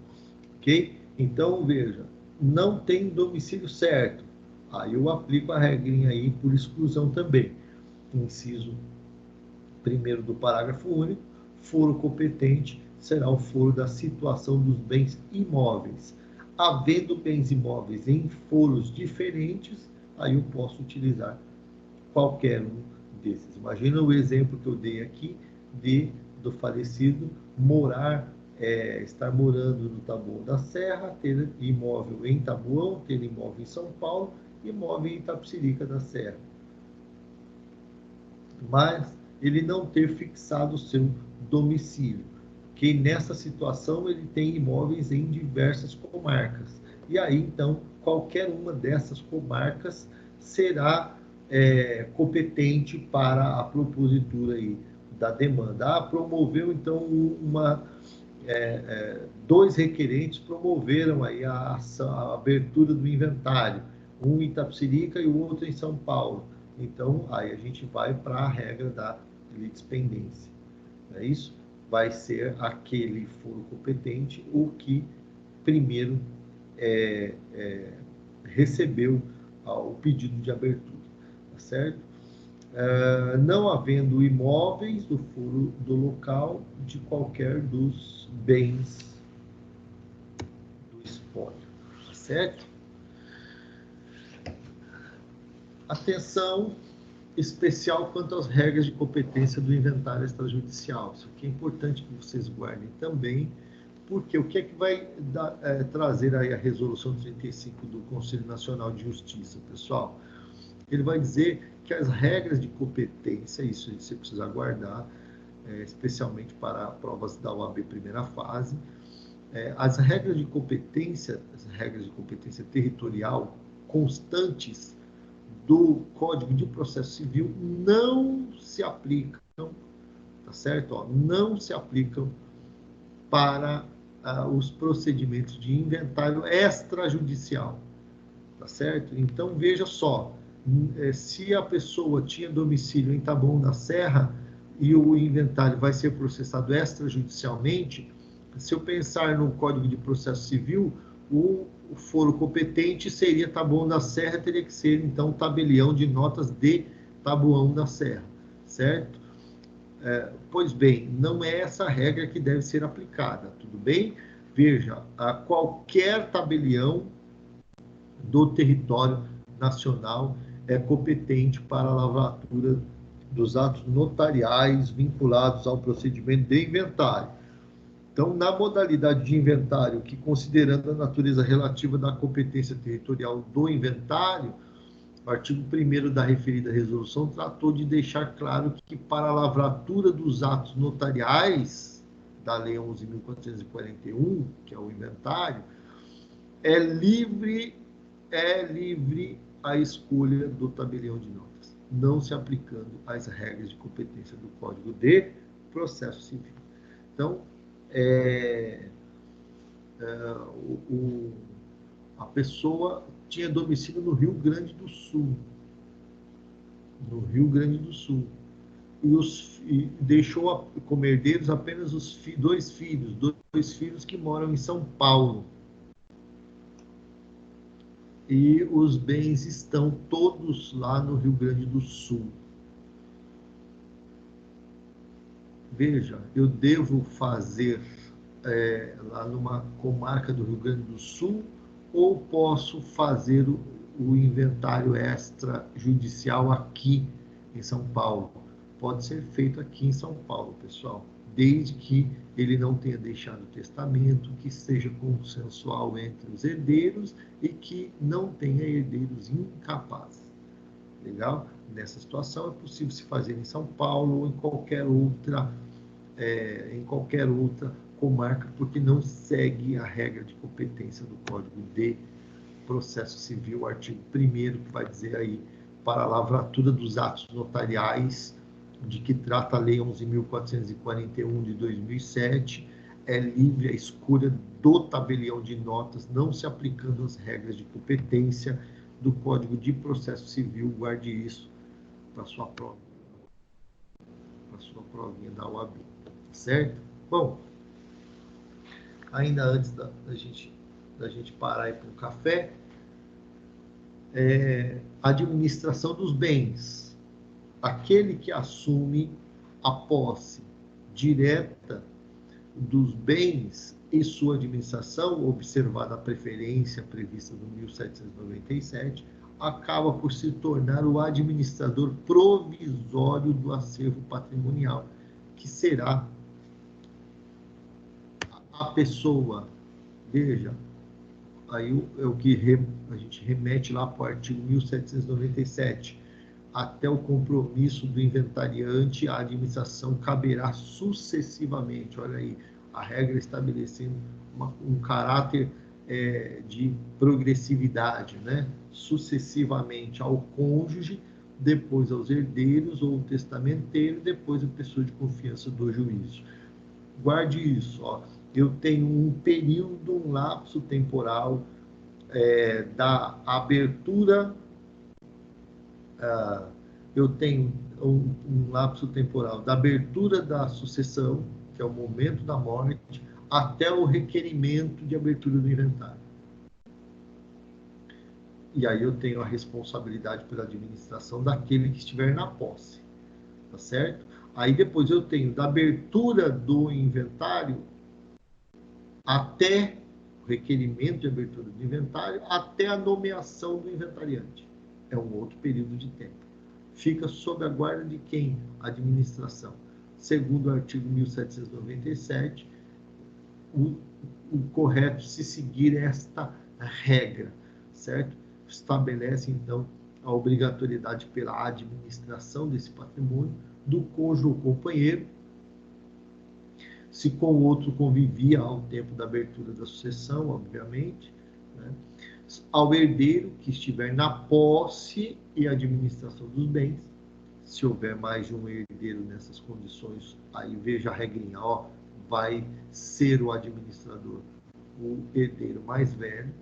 ok? Então, veja, não tem domicílio certo, aí eu aplico a regrinha aí por exclusão também. Inciso 1º do parágrafo único, foro competente será o foro da situação dos bens imóveis. Havendo bens imóveis em foros diferentes, aí eu posso utilizar qualquer um desses. Imagina o exemplo que eu dei aqui do falecido estar morando no Taboão da Serra, ter imóvel em Taboão, ter imóvel em São Paulo, imóvel em Itapecerica da Serra. Mas ele não ter fixado o seu domicílio, que nessa situação ele tem imóveis em diversas comarcas. E aí, então, qualquer uma dessas comarcas será competente para a propositura aí da demanda. Promoveu, então, dois requerentes promoveram aí a abertura do inventário, um em Itapecerica e o outro em São Paulo. Então, aí a gente vai para a regra da litispendência. Não é isso? Vai ser aquele foro competente o que primeiro recebeu o pedido de abertura. Tá certo? Não havendo imóveis do foro do local de qualquer dos bens do espólio. Tá certo? Atenção especial quanto às regras de competência do inventário extrajudicial. Isso aqui é importante que vocês guardem também, porque o que é que vai trazer aí a resolução 35 do Conselho Nacional de Justiça, pessoal? Ele vai dizer que as regras de competência, isso você precisa guardar, especialmente para provas da OAB primeira fase, as regras de competência territorial constantes do Código de Processo Civil não se aplicam, tá certo? Não se aplicam para os procedimentos de inventário extrajudicial, tá certo? Então, veja só, se a pessoa tinha domicílio em Taboão da Serra e o inventário vai ser processado extrajudicialmente, se eu pensar no Código de Processo Civil, o foro competente seria Taboão da Serra, teria que ser, então, tabelião de notas de Taboão da Serra, certo? Pois bem, não é essa regra que deve ser aplicada, tudo bem? Veja, qualquer tabelião do território nacional é competente para a lavratura dos atos notariais vinculados ao procedimento de inventário. Então, na modalidade de inventário, que considerando a natureza relativa da competência territorial do inventário, o artigo 1º da referida resolução tratou de deixar claro que para a lavratura dos atos notariais da Lei 11.441, que é o inventário, é livre a escolha do tabelião de notas, não se aplicando às regras de competência do Código de Processo Civil. Então, a pessoa tinha domicílio no Rio Grande do Sul. E deixou como herdeiros apenas dois filhos que moram em São Paulo. E os bens estão todos lá no Rio Grande do Sul. Veja, eu devo fazer lá numa comarca do Rio Grande do Sul ou posso fazer o inventário extrajudicial aqui em São Paulo? Pode ser feito aqui em São Paulo, pessoal, desde que ele não tenha deixado testamento, que seja consensual entre os herdeiros e que não tenha herdeiros incapazes. Legal? Nessa situação é possível se fazer em São Paulo ou em qualquer outra comarca, porque não segue a regra de competência do Código de Processo Civil, artigo 1º, que vai dizer aí, para a lavratura dos atos notariais, de que trata a Lei 11.441 de 2007, é livre a escolha do tabelião de notas, não se aplicando as regras de competência do Código de Processo Civil. Guarde isso para sua prova, para sua provinha da OAB, certo? Bom, ainda antes da gente parar e ir para um café, administração dos bens. Aquele que assume a posse direta dos bens e sua administração, observada a preferência prevista no 1797, acaba por se tornar o administrador provisório do acervo patrimonial, que será a pessoa. Veja, aí é o que a gente remete lá para o artigo 1797. Até o compromisso do inventariante, a administração caberá sucessivamente. Olha aí, a regra estabelecendo um caráter de progressividade, né? Sucessivamente ao cônjuge, depois aos herdeiros ou testamenteiro, depois a pessoa de confiança do juízo. Guarde isso, ó. Eu tenho um período, um lapso temporal da abertura. Eu tenho um lapso temporal da abertura da sucessão, que é o momento da morte, até o requerimento de abertura do inventário. E aí eu tenho a responsabilidade pela administração daquele que estiver na posse, tá certo? Aí depois eu tenho da abertura do inventário até o requerimento de abertura do inventário, até a nomeação do inventariante. É um outro período de tempo. Fica sob a guarda de quem? A administração. Segundo o artigo 1797, o correto se seguir esta regra, certo? Estabelece, então, a obrigatoriedade pela administração desse patrimônio do cônjuge ou companheiro, se com o outro convivia ao tempo da abertura da sucessão, obviamente, né? Ao herdeiro que estiver na posse e administração dos bens. Se houver mais de um herdeiro nessas condições, aí veja a regrinha, ó, vai ser o administrador o herdeiro mais velho.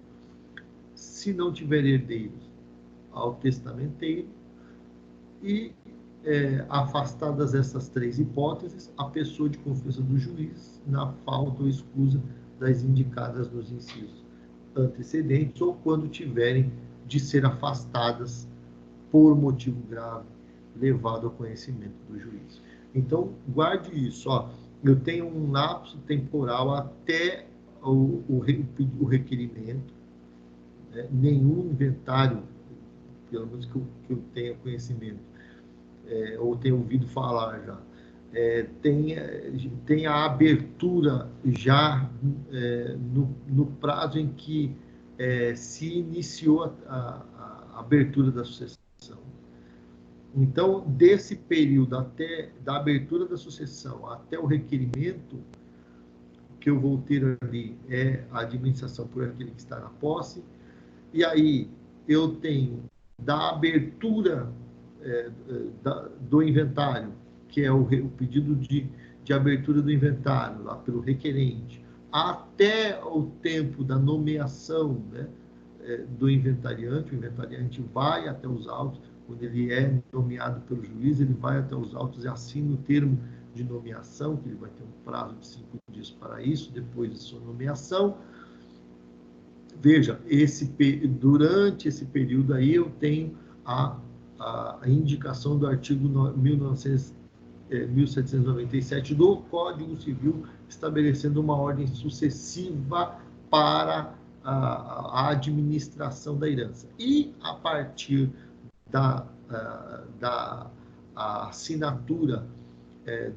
Se não tiver herdeiros, ao testamenteiro. E afastadas essas três hipóteses, a pessoa de confiança do juiz, na falta ou escusa das indicadas nos incisos antecedentes, ou quando tiverem de ser afastadas por motivo grave, levado ao conhecimento do juiz. Então, guarde isso, ó. Eu tenho um lapso temporal até o requerimento, né? Nenhum inventário pelo menos que eu tenha conhecimento, ou tenha ouvido falar já. Tem a abertura já no prazo em que se iniciou a abertura da sucessão. Então, desse período até da abertura da sucessão até o requerimento, que eu vou ter ali é a administração por aquele que está na posse, e aí eu tenho da abertura do inventário, que é o pedido de abertura do inventário, lá pelo requerente, até o tempo da nomeação, né, do inventariante. O inventariante vai até os autos, quando ele é nomeado pelo juiz, ele vai até os autos e assina o termo de nomeação, que ele vai ter um prazo de 5 dias para isso, depois de sua nomeação. Veja, durante esse período aí eu tenho a indicação do artigo 1797 do Código Civil, estabelecendo uma ordem sucessiva para a administração da herança. E a partir da assinatura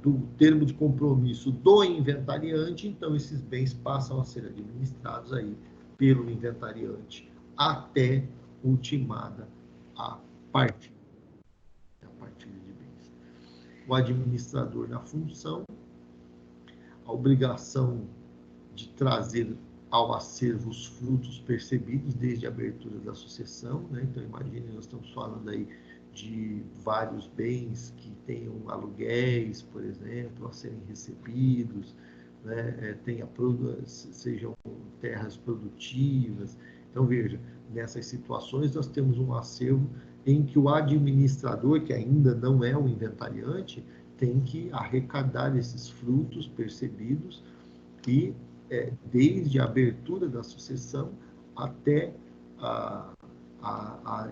do termo de compromisso do inventariante, então esses bens passam a ser administrados aí pelo inventariante até ultimada a partilha de bens. O administrador na função, a obrigação de trazer ao acervo os frutos percebidos desde a abertura da sucessão, né? Então, imagine, nós estamos falando aí de vários bens que tenham aluguéis, por exemplo, a serem recebidos, né? Sejam terras produtivas. Então, veja, nessas situações nós temos um acervo em que o administrador, que ainda não é o inventariante, tem que arrecadar esses frutos percebidos e desde a abertura da sucessão até a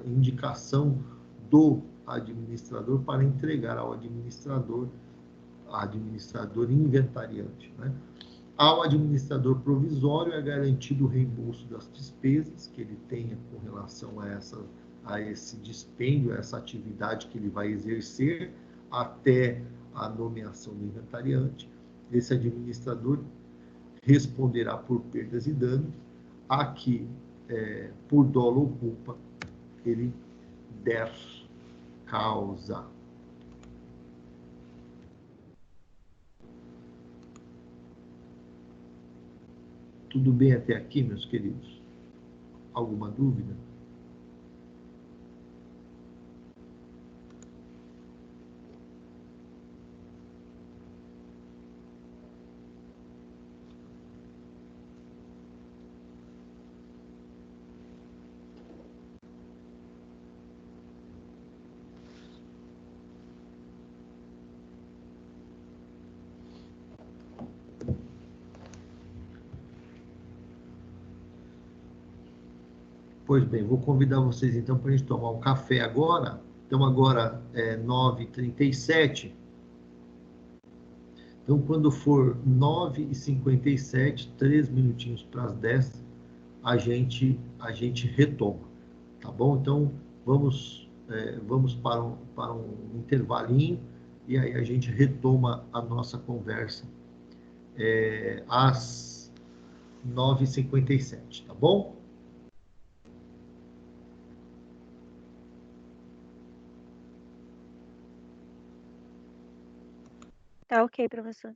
indicação do administrador para entregar ao administrador inventariante, né? Ao administrador provisório é garantido o reembolso das despesas que ele tenha com relação a esse dispêndio, a essa atividade que ele vai exercer até a nomeação do inventariante. Esse administrador responderá por perdas e danos a que, por dolo ou culpa, ele der causa. Tudo bem até aqui, meus queridos? Alguma dúvida? Pois bem, vou convidar vocês então para a gente tomar um café agora. Então agora é 9h37. Então quando for 9h57, 3 minutinhos para as 10, a gente retoma, tá bom? Então vamos para um intervalinho e aí a gente retoma a nossa conversa às 9h57, tá bom? Tá ok, professor.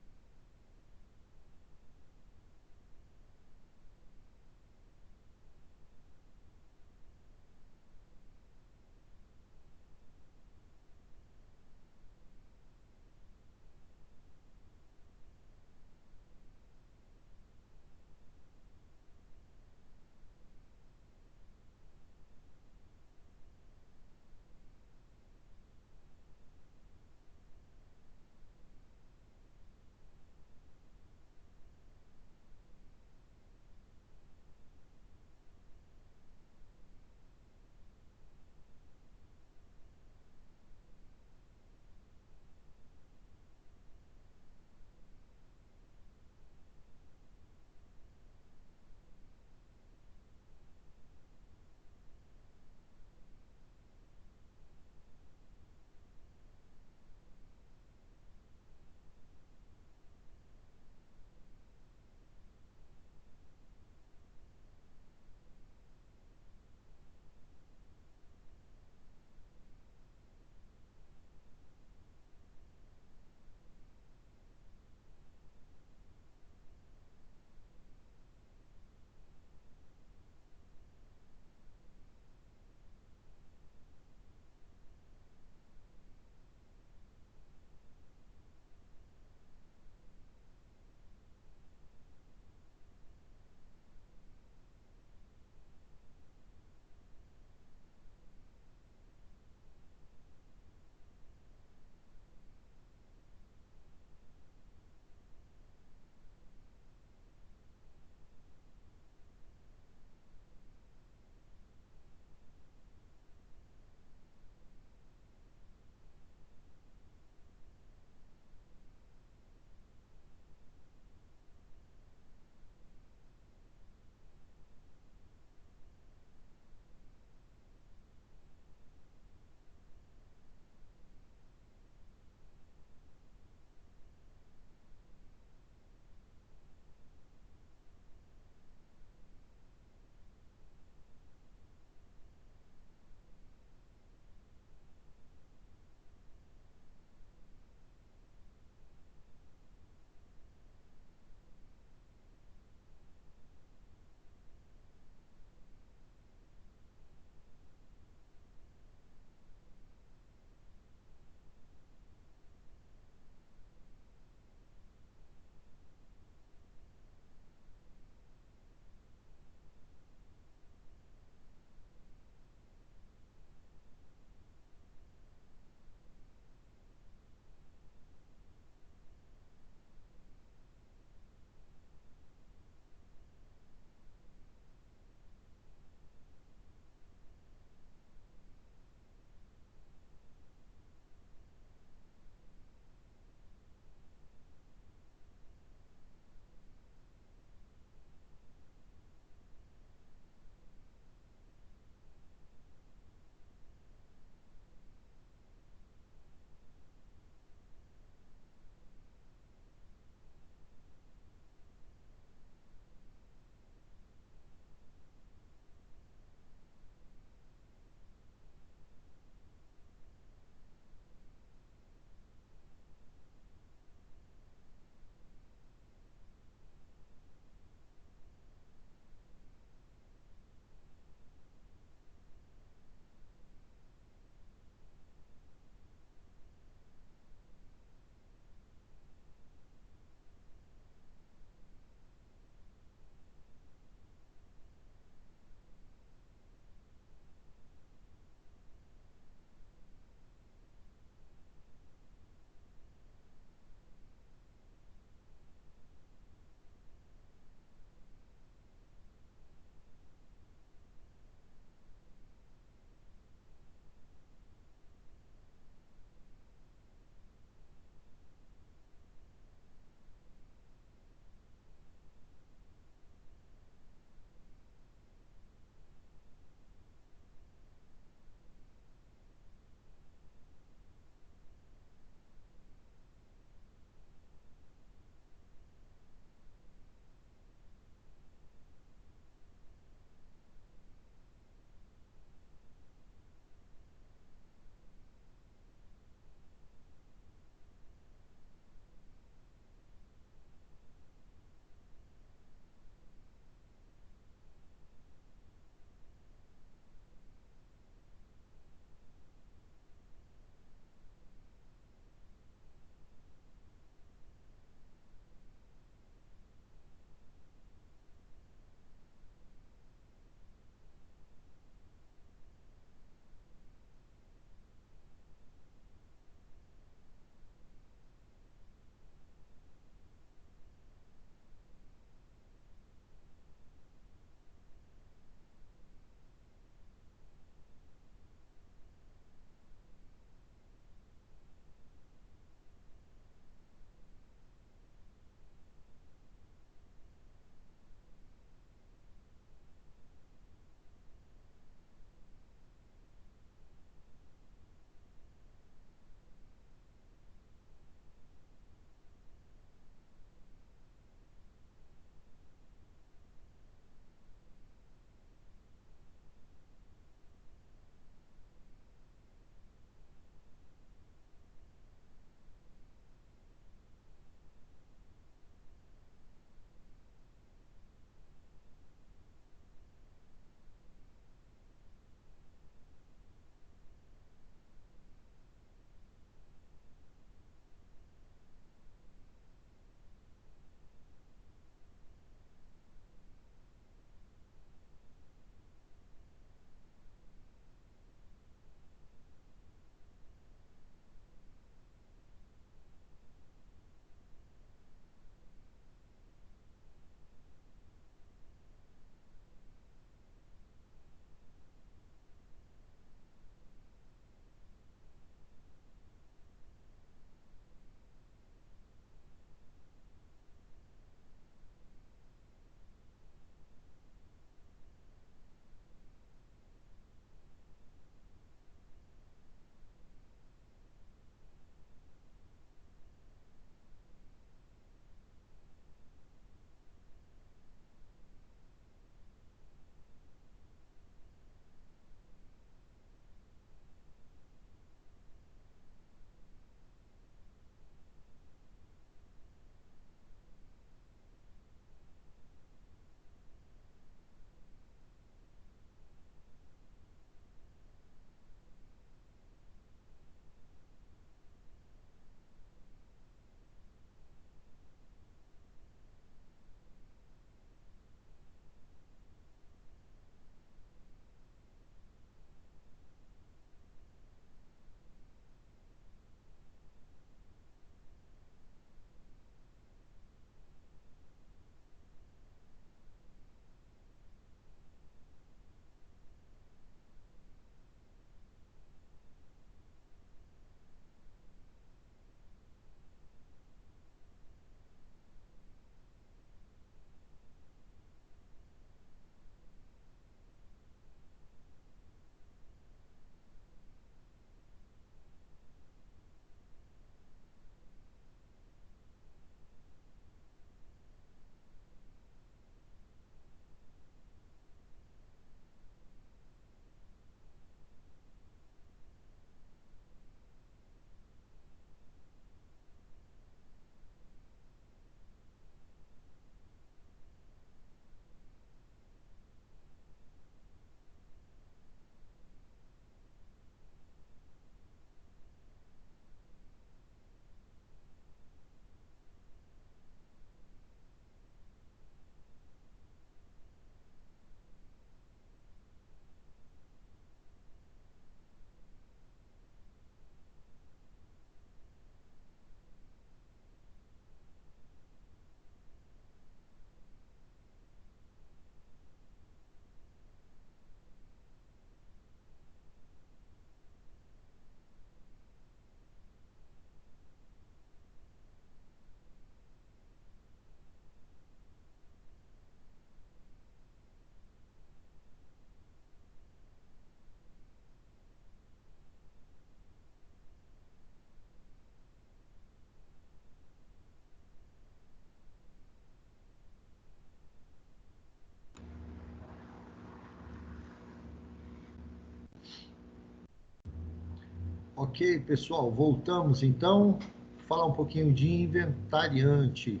Ok, pessoal, voltamos então. Falar um pouquinho de inventariante.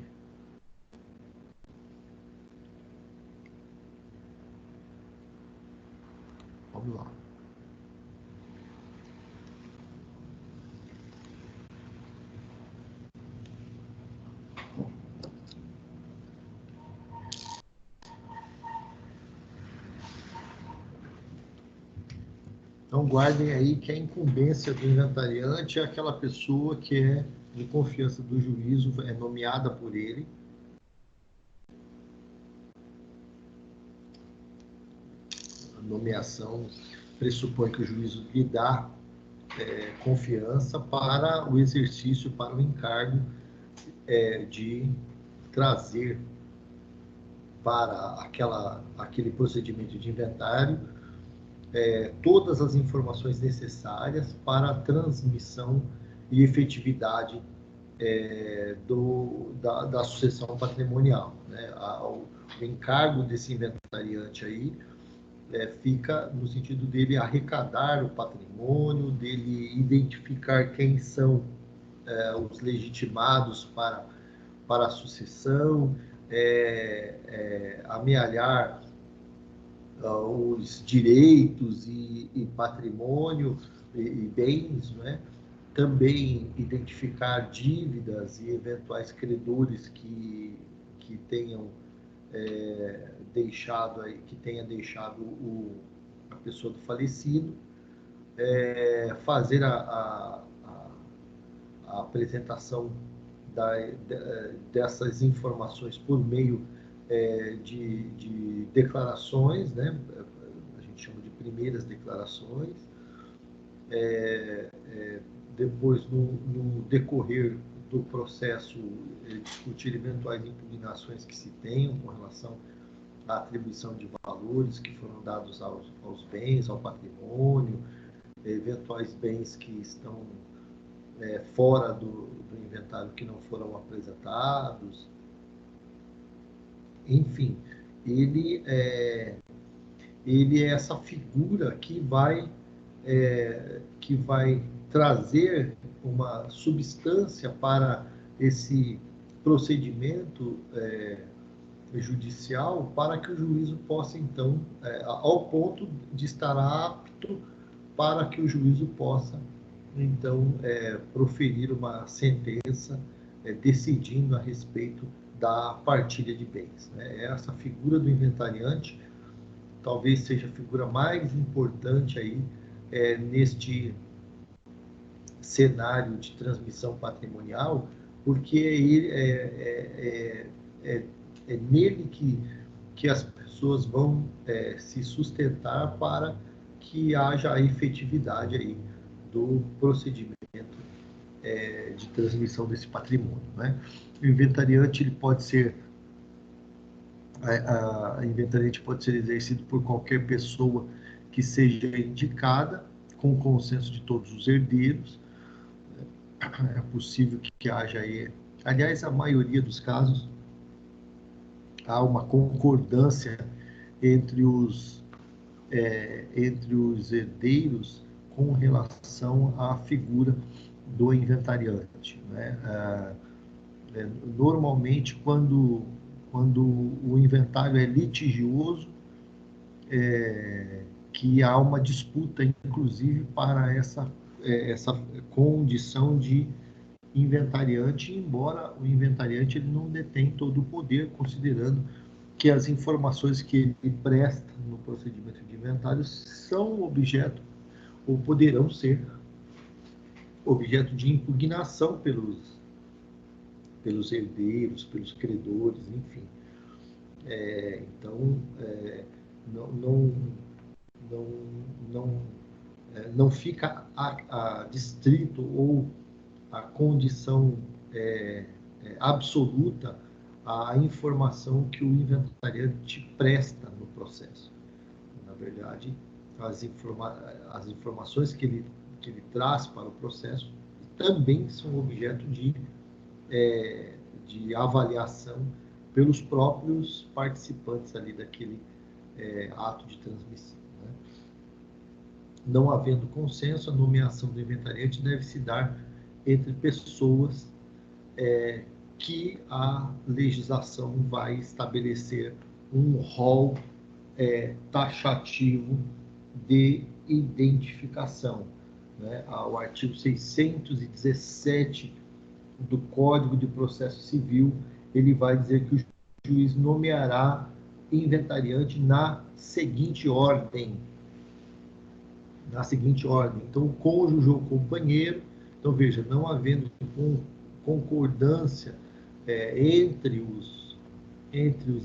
Vamos lá. Então, guardem aí que a incumbência do inventariante é aquela pessoa que é de confiança do juízo, é nomeada por ele. A nomeação pressupõe que o juízo lhe dá confiança para o exercício, para o encargo de trazer para aquele procedimento de inventário todas as informações necessárias para a transmissão e efetividade da sucessão patrimonial. Né? O encargo desse inventariante aí fica no sentido dele arrecadar o patrimônio, dele identificar quem são os legitimados para a sucessão, amealhar os direitos e patrimônio e bens, né? Também identificar dívidas e eventuais credores que tenham deixado a pessoa do falecido, fazer a apresentação dessas informações por meio de declarações, né? A gente chama de primeiras declarações. Depois, no decorrer do processo, discutir eventuais impugnações que se tenham com relação à atribuição de valores que foram dados aos bens, ao patrimônio, eventuais bens que estão fora do inventário que não foram apresentados. Enfim, ele é essa figura que vai trazer uma substância para esse procedimento judicial, para que o juízo possa, então, ao ponto de estar apto para que o juízo possa, então, proferir uma sentença decidindo a respeito da partilha de bens. Né? Essa figura do inventariante talvez seja a figura mais importante aí neste cenário de transmissão patrimonial, porque é nele que as pessoas vão se sustentar para que haja a efetividade aí do procedimento de transmissão desse patrimônio. Né? O inventariante ele pode ser a inventariante pode ser exercido por qualquer pessoa que seja indicada, com o consenso de todos os herdeiros. É possível que haja aí, aliás, a maioria dos casos, há uma concordância entre os herdeiros com relação à figura do inventariante. Né? Normalmente, quando o inventário é litigioso, que há uma disputa, inclusive, para essa condição de inventariante, embora o inventariante ele não detém todo o poder, considerando que as informações que ele presta no procedimento de inventário são objeto, ou poderão ser objeto de impugnação pelos herdeiros, pelos credores, enfim. Então, não fica distrito ou a condição absoluta à informação que o inventariante presta no processo. Na verdade, as informações que ele traz para o processo também são objeto de avaliação pelos próprios participantes ali daquele ato de transmissão. Né? Não havendo consenso, a nomeação do inventariante deve se dar entre pessoas que a legislação vai estabelecer um rol taxativo de identificação. Né? O artigo 617 do Código de Processo Civil, ele vai dizer que o juiz nomeará inventariante na seguinte ordem. Então, o cônjuge ou companheiro. Então, veja, não havendo concordância entre os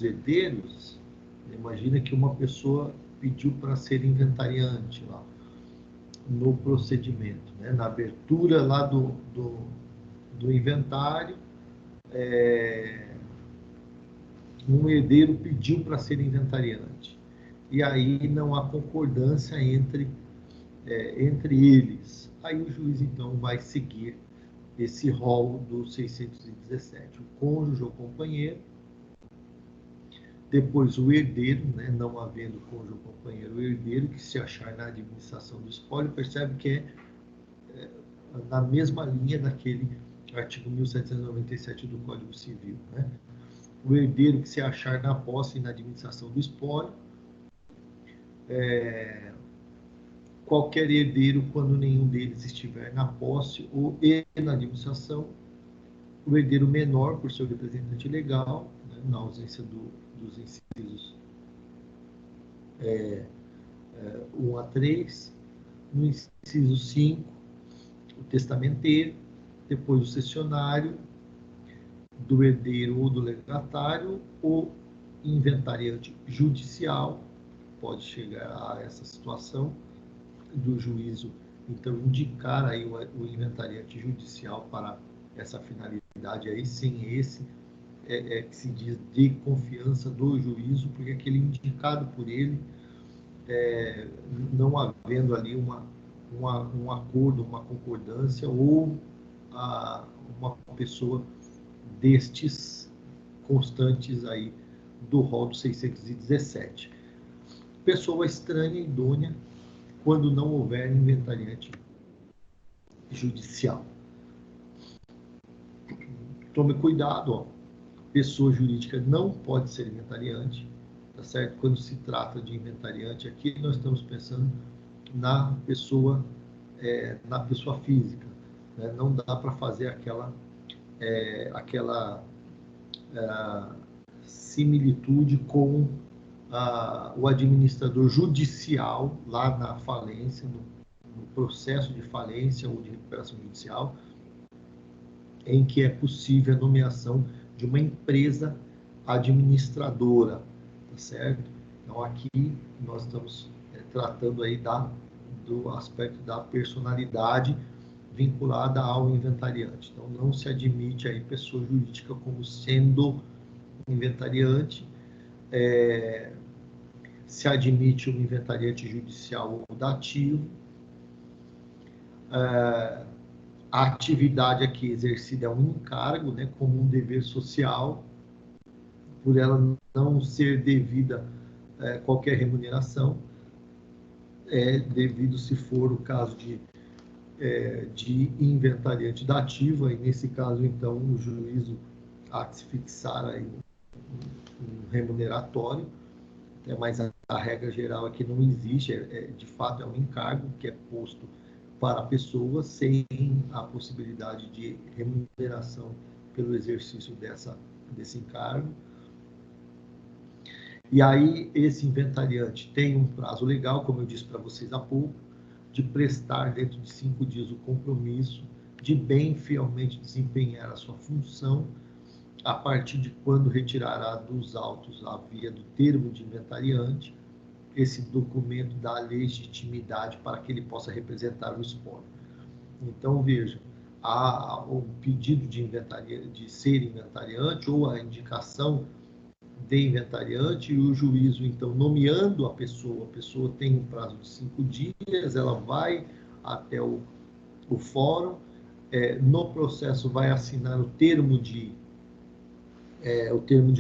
herdeiros, imagina que uma pessoa pediu para ser inventariante lá no procedimento, né? Na abertura lá do inventário, um herdeiro pediu para ser inventariante. E aí não há concordância entre eles. Aí o juiz, então, vai seguir esse rol do 617. O cônjuge ou companheiro, depois o herdeiro, né, não havendo cônjuge ou companheiro, o herdeiro que se achar na administração do espólio, percebe que é na mesma linha daquele artigo 1797 do Código Civil. Né? O herdeiro que se achar na posse e na administração do espólio, qualquer herdeiro, quando nenhum deles estiver na posse ou na administração, o herdeiro menor, por seu representante legal, né, na ausência dos incisos 1 a 3, no inciso 5, o testamenteiro, depois o cessionário, do herdeiro ou do legatário, o inventariante judicial, pode chegar a essa situação do juízo, então indicar aí o inventariante judicial para essa finalidade aí, sim, esse que se diz de confiança do juízo, porque aquele indicado por ele, não havendo ali um acordo, uma concordância ou uma pessoa destes constantes aí do rol do 617. Pessoa estranha e idônea quando não houver inventariante judicial. Tome cuidado, ó. Pessoa jurídica não pode ser inventariante, tá certo? Quando se trata de inventariante, aqui nós estamos pensando na pessoa física, né? Não dá para fazer aquela similitude com o administrador judicial lá na falência, no processo de falência ou de recuperação judicial, em que é possível a nomeação de uma empresa administradora, tá certo? Então, aqui nós estamos tratando aí do aspecto da personalidade vinculada ao inventariante. Então, não se admite aí pessoa jurídica como sendo inventariante, se admite um inventariante judicial ou dativo. A atividade aqui exercida é um encargo, né, como um dever social, por ela não ser devida qualquer remuneração, devido se for o caso de inventariante dativo, e nesse caso, então, o juízo há que se fixar aí um remuneratório, mas a regra geral aqui não existe, de fato é um encargo que é posto para a pessoa sem a possibilidade de remuneração pelo exercício desse encargo. E aí esse inventariante tem um prazo legal, como eu disse para vocês há pouco, de prestar dentro de 5 dias o compromisso de bem fielmente desempenhar a sua função, a partir de quando retirará dos autos a via do termo de inventariante esse documento da legitimidade para que ele possa representar o espólio. Então, veja, o pedido de ser inventariante ou a indicação de inventariante e o juízo, então, nomeando a pessoa tem um prazo de 5 dias, ela vai até o fórum, no processo vai assinar o termo de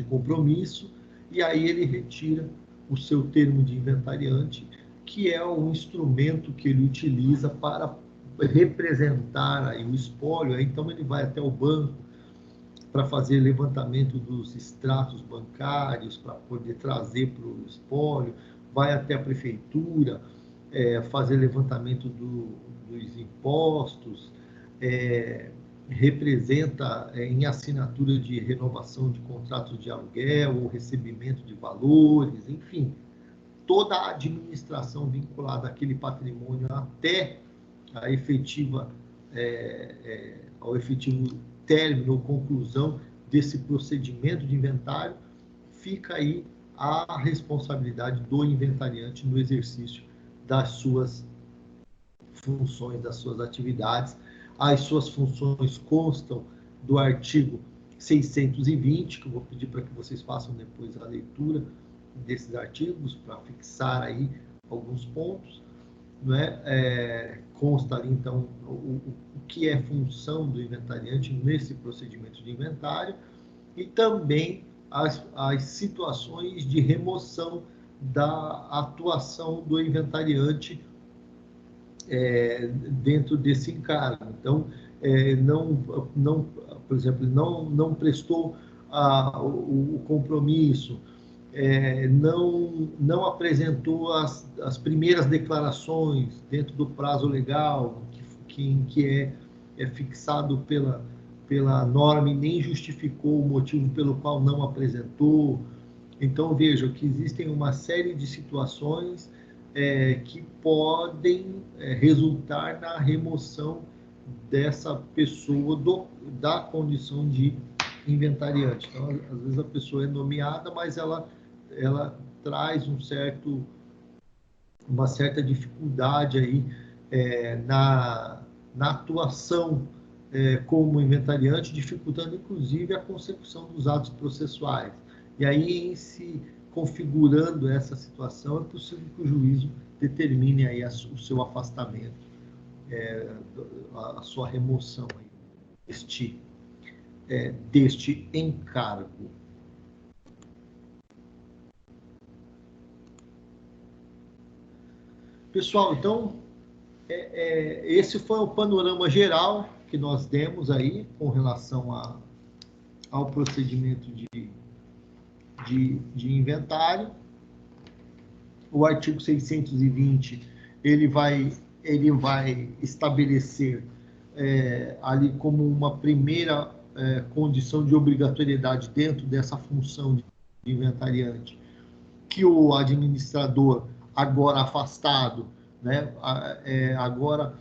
compromisso, e aí ele retira o seu termo de inventariante que é o instrumento que ele utiliza para representar aí o espólio. Então, ele vai até o banco para fazer levantamento dos extratos bancários, para poder trazer para o espólio, vai até a prefeitura, fazer levantamento dos impostos, representa em assinatura de renovação de contratos de aluguel ou recebimento de valores, enfim, toda a administração vinculada àquele patrimônio até a efetiva, ao efetivo término ou conclusão desse procedimento de inventário, fica aí a responsabilidade do inventariante no exercício das suas funções, das suas atividades. As suas funções constam do artigo 620, que eu vou pedir para que vocês façam depois a leitura desses artigos, para fixar aí alguns pontos, né? Consta ali, então, o que é função do inventariante nesse procedimento de inventário e também as situações de remoção da atuação do inventariante dentro desse encargo. Então, por exemplo, não prestou o compromisso, não apresentou as primeiras declarações dentro do prazo legal que é fixado pela norma e nem justificou o motivo pelo qual não apresentou. Então, vejam que existem uma série de situações que podem resultar na remoção dessa pessoa da condição de inventariante. Então, às vezes a pessoa é nomeada, mas ela traz uma certa dificuldade aí na atuação como inventariante, dificultando inclusive a consecução dos atos processuais. E aí, em se configurando essa situação, é possível que o juízo determine aí o seu afastamento, a sua remoção aí, deste encargo. Pessoal, então, esse foi o panorama geral que nós demos aí com relação ao procedimento de inventário. O artigo 620, ele vai estabelecer ali como uma primeira condição de obrigatoriedade dentro dessa função de inventariante, que o administrador, agora afastado, né, agora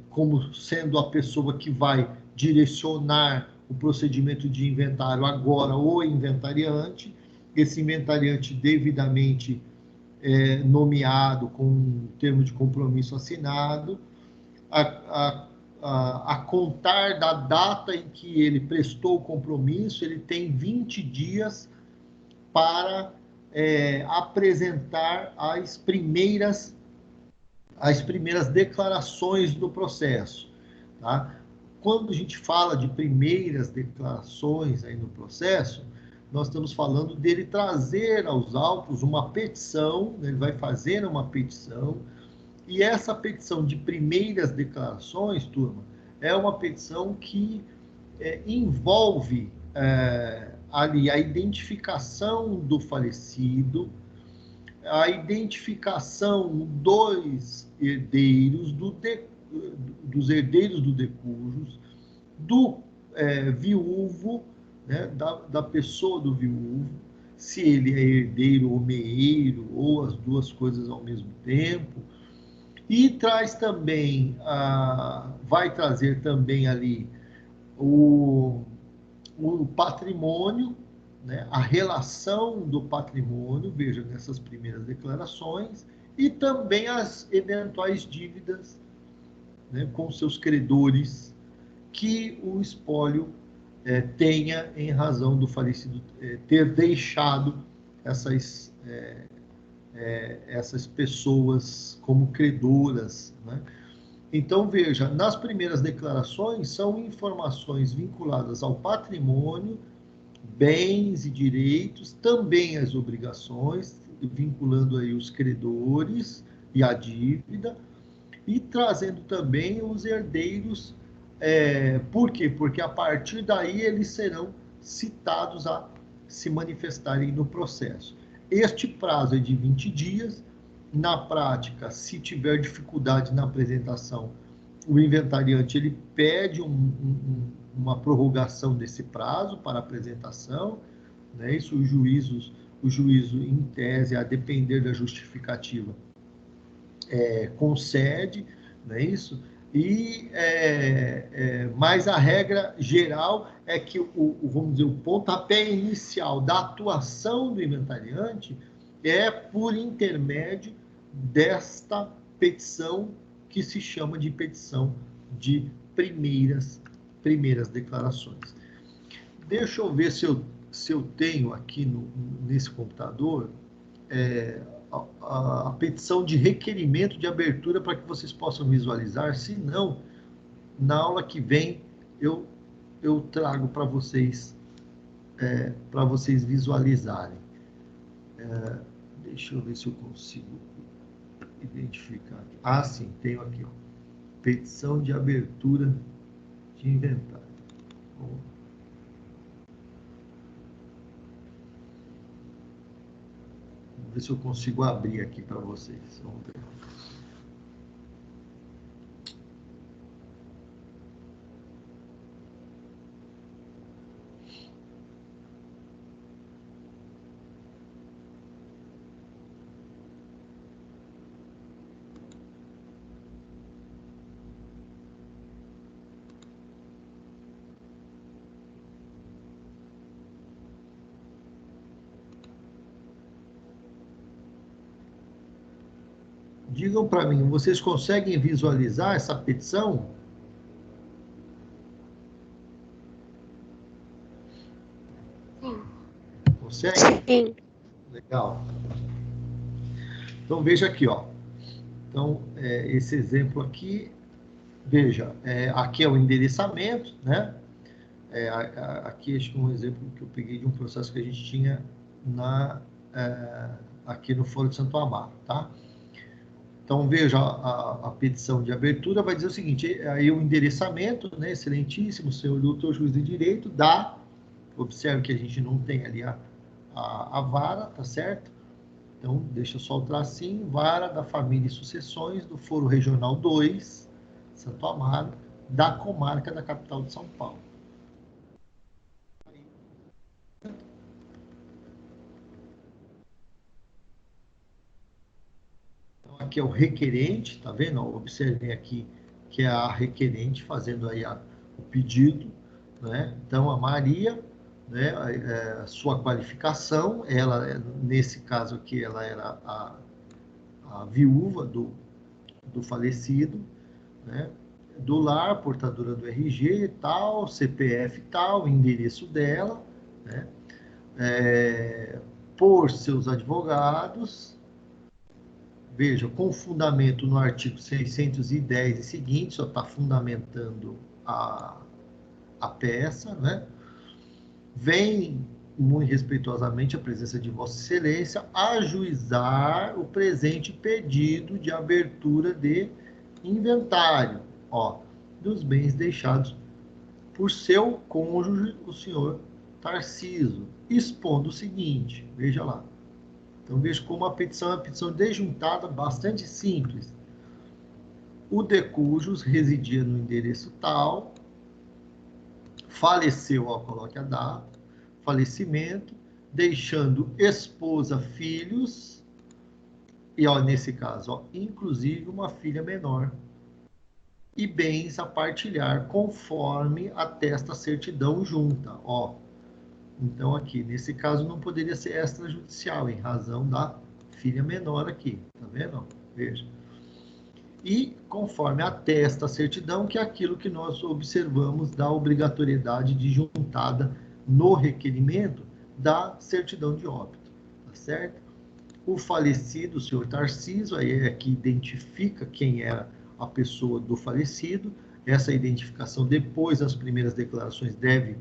como sendo a pessoa que vai direcionar o procedimento de inventário, agora o inventariante, esse inventariante devidamente nomeado com um termo de compromisso assinado, a contar da data em que ele prestou o compromisso, ele tem 20 dias para apresentar as primeiras declarações do processo. Tá? Quando a gente fala de primeiras declarações aí no processo, nós estamos falando dele trazer aos autos uma petição, ele vai fazer uma petição, e essa petição de primeiras declarações, turma, é uma petição que envolve ali a identificação do falecido, a identificação dos herdeiros, dos herdeiros do decujus, do viúvo, né, da pessoa do viúvo, se ele é herdeiro ou meeiro, ou as duas coisas ao mesmo tempo, e traz também, vai trazer também ali o patrimônio, né, a relação do patrimônio, veja, nessas primeiras declarações, e também as eventuais dívidas, né, com seus credores, que o espólio tenha em razão do falecido ter deixado essas pessoas como credoras, né? Então, veja, nas primeiras declarações são informações vinculadas ao patrimônio, bens e direitos, também as obrigações, vinculando aí os credores, e a dívida, e trazendo também os herdeiros. Por quê? Porque a partir daí eles serão citados a se manifestarem no processo. Este prazo é de 20 dias. Na prática, se tiver dificuldade na apresentação, o inventariante ele pede uma prorrogação desse prazo para apresentação, né? Isso o juízo, em tese, a depender da justificativa, concede, não é isso? Mas a regra geral é que vamos dizer, o pontapé inicial da atuação do inventariante é por intermédio desta petição que se chama de petição de primeiras declarações. Deixa eu ver se eu tenho aqui nesse computador a petição de requerimento de abertura para que vocês possam visualizar. Se não, na aula que vem eu trago para vocês visualizarem. Deixa eu ver se eu consigo identificar. Sim, tenho aqui. Petição de abertura de inventário. Vamos ver se eu consigo abrir aqui para vocês. Vamos ver. Digam para mim, vocês conseguem visualizar essa petição? Sim. Consegue? Sim. Legal. Então, veja aqui, ó. Então, esse exemplo aqui, veja, aqui é o endereçamento, né? Aqui acho que um exemplo que eu peguei de um processo que a gente tinha aqui no Foro de Santo Amaro, tá? Então, veja, a petição de abertura vai dizer o seguinte, aí o endereçamento, né, excelentíssimo senhor doutor juiz de direito, observe que a gente não tem ali a vara, tá certo? Então, deixa só o tracinho, vara da família e sucessões do Foro Regional 2, Santo Amaro, da comarca da capital de São Paulo. Aqui é o requerente, tá vendo? Observem aqui que é a requerente fazendo aí o pedido, né? Então, a Maria, né, sua qualificação, ela, nesse caso aqui, ela era a viúva do falecido, né? Do lar, portadora do RG e tal, CPF e tal, endereço dela, né? Por seus advogados. Veja, com fundamento no artigo 610 e seguinte, só está fundamentando a peça, né? Vem, muito respeitosamente, a presença de Vossa Excelência, ajuizar o presente pedido de abertura de inventário, dos bens deixados por seu cônjuge, o senhor Tarciso, expondo o seguinte, veja lá. Então, veja como a petição é uma petição desjuntada, bastante simples. O de cujos residia no endereço tal, faleceu, coloque a data, falecimento, deixando esposa, filhos, e nesse caso, inclusive uma filha menor, e bens a partilhar, conforme atesta a certidão junta. Então, aqui, nesse caso, não poderia ser extrajudicial, em razão da filha menor aqui. Tá vendo? Veja. E, conforme atesta a certidão, que é aquilo que nós observamos da obrigatoriedade de juntada no requerimento da certidão de óbito. Tá certo? O falecido, o senhor Tarciso, aí é que identifica quem era a pessoa do falecido. Essa identificação, depois das primeiras declarações, deve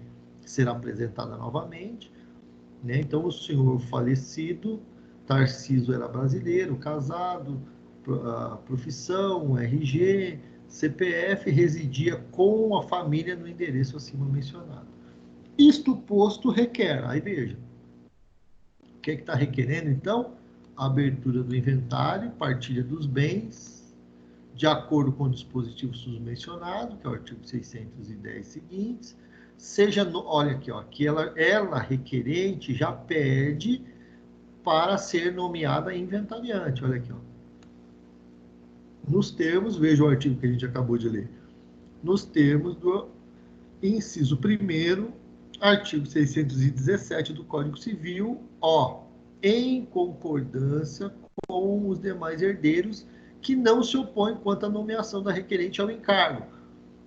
ser apresentada novamente, né? Então, o senhor falecido, Tarciso, era brasileiro, casado, a profissão, RG, CPF, residia com a família no endereço acima mencionado. Isto posto requer, aí veja, o que é que está requerendo, então? A abertura do inventário, partilha dos bens, de acordo com o dispositivo submencionado, que é o artigo 610 seguintes, seja, olha aqui, ó, que ela requerente já pede para ser nomeada inventariante, olha aqui, ó. Nos termos, veja o artigo que a gente acabou de ler, nos termos do inciso 1º, artigo 617 do Código Civil, ó, em concordância com os demais herdeiros que não se opõem quanto à nomeação da requerente ao encargo,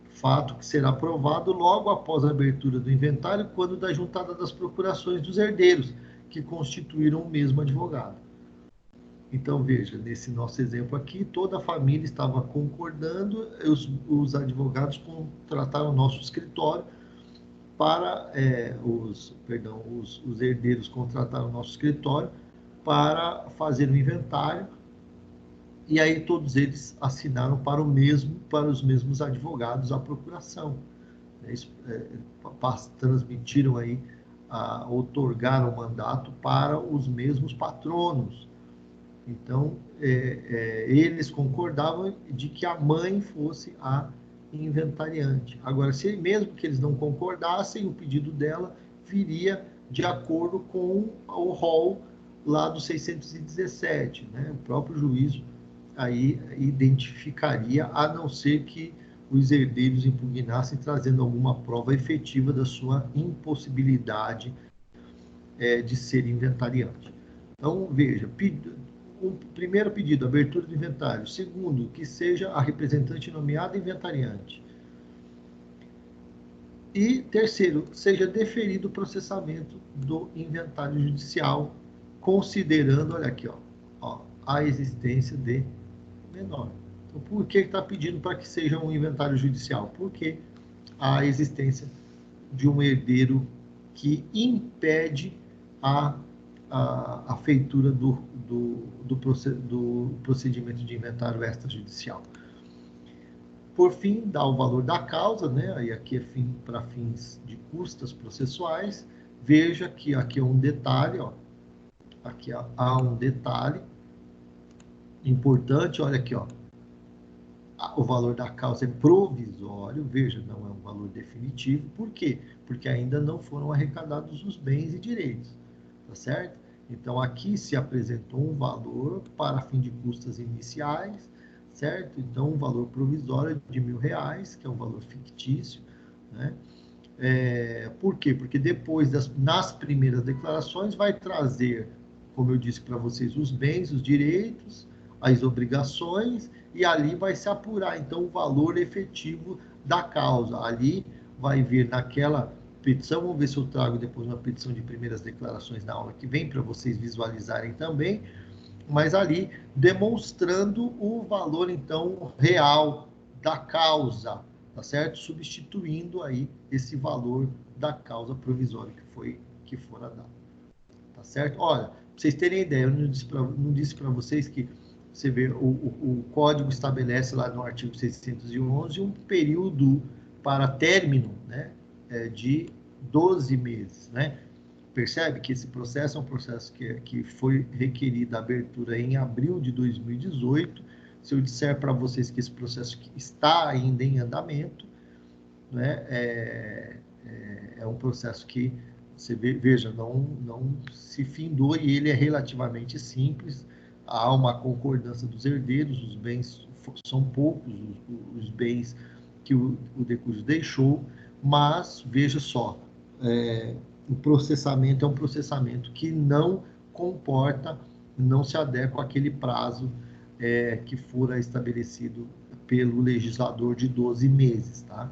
fato que será provado logo após a abertura do inventário, quando da juntada das procurações dos herdeiros, que constituíram o mesmo advogado. Então, veja, nesse nosso exemplo aqui, toda a família estava concordando, os advogados contrataram o nosso escritório para, os herdeiros contrataram o nosso escritório para fazer o inventário, e aí todos eles assinaram para os mesmos advogados a procuração. Transmitiram aí, outorgaram o mandato para os mesmos patronos. Então, eles concordavam de que a mãe fosse a inventariante. Agora, mesmo que eles não concordassem, o pedido dela viria de acordo com o rol lá do 617, né? O próprio juízo aí identificaria, a não ser que os herdeiros impugnassem, trazendo alguma prova efetiva da sua impossibilidade de ser inventariante. Então, veja, o primeiro pedido, abertura do inventário. Segundo, que seja a representante nomeada inventariante. E terceiro, seja deferido o processamento do inventário judicial, considerando, olha aqui, ó, a existência de menor. Então, por que está pedindo para que seja um inventário judicial? Porque há a existência de um herdeiro que impede a feitura do procedimento de inventário extrajudicial. Por fim, dá o valor da causa, né? E aqui é para fins de custas processuais. Veja que aqui é um detalhe, ó. Aqui há um detalhe importante, olha aqui, ó. O valor da causa é provisório, veja, não é um valor definitivo. Por quê? Porque ainda não foram arrecadados os bens e direitos, tá certo? Então, aqui se apresentou um valor para fim de custas iniciais, certo? Então, um valor provisório de R$1.000, que é um valor fictício, né? Por quê? Porque depois, nas primeiras declarações, vai trazer, como eu disse para vocês, os bens, os direitos, as obrigações, e ali vai se apurar, então, o valor efetivo da causa. Ali vai vir naquela petição, vamos ver se eu trago depois uma petição de primeiras declarações na aula que vem, para vocês visualizarem também, mas ali demonstrando o valor, então, real da causa, tá certo? Substituindo aí esse valor da causa provisória que fora dada, tá certo? Olha, para vocês terem ideia, eu não disse para vocês que você vê, o código estabelece lá no artigo 611 um período para término, né, de 12 meses, né? Percebe que esse processo é um processo que foi requerida a abertura em abril de 2018. Se eu disser para vocês que esse processo está ainda em andamento, né, é um processo que, você veja, não se findou, e ele é relativamente simples. Há uma concordância dos herdeiros, os bens são poucos, os bens que o decúdio deixou, mas, veja só, o processamento é um processamento que não comporta, não se adequa àquele prazo que fora estabelecido pelo legislador de 12 meses, tá?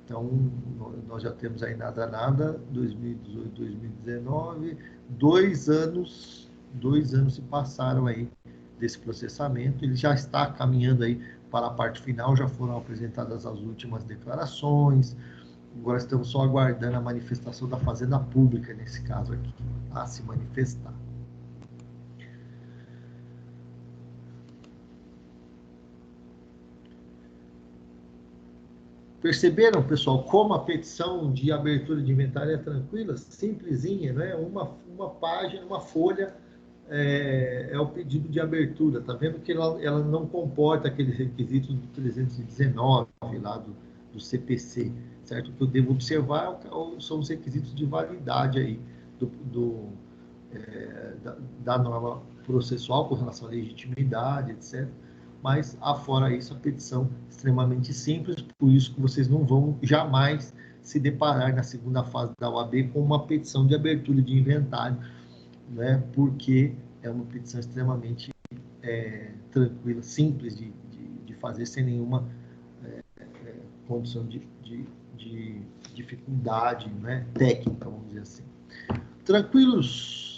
Então, nós já temos aí nada, 2018, 2019, 2 anos se passaram aí desse processamento. Ele já está caminhando aí para a parte final, já foram apresentadas as últimas declarações. Agora estamos só aguardando a manifestação da Fazenda Pública, nesse caso aqui, a se manifestar. Perceberam, pessoal, como a petição de abertura de inventário é tranquila, simplesinha, né? Uma página, uma folha é o pedido de abertura. Tá vendo que ela não comporta aqueles requisitos do 319 lá do CPC, certo? O que eu devo observar são os requisitos de validade aí da norma processual com relação à legitimidade, etc. Mas, afora isso, a petição é extremamente simples, por isso que vocês não vão jamais se deparar na segunda fase da OAB com uma petição de abertura de inventário, né? Porque é uma petição extremamente tranquila, simples de fazer, sem nenhuma condição de dificuldade, né? Técnica, vamos dizer assim. Tranquilos?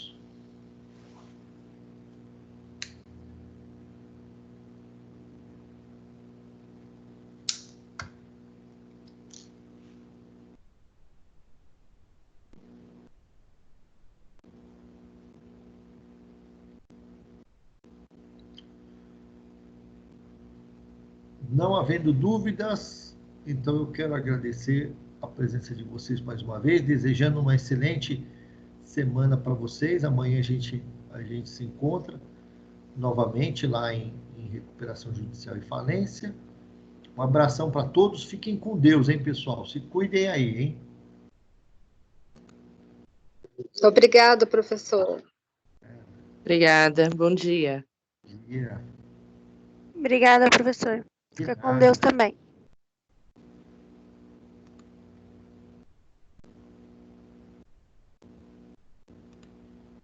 Não havendo dúvidas, então eu quero agradecer a presença de vocês mais uma vez, desejando uma excelente semana para vocês. Amanhã a gente se encontra novamente lá em recuperação judicial e falência. Um abração para todos, fiquem com Deus, hein, pessoal? Se cuidem aí, hein? Obrigada, professor. Obrigada, bom dia. Dia. Obrigada, professor. De Fica com nada. Deus também.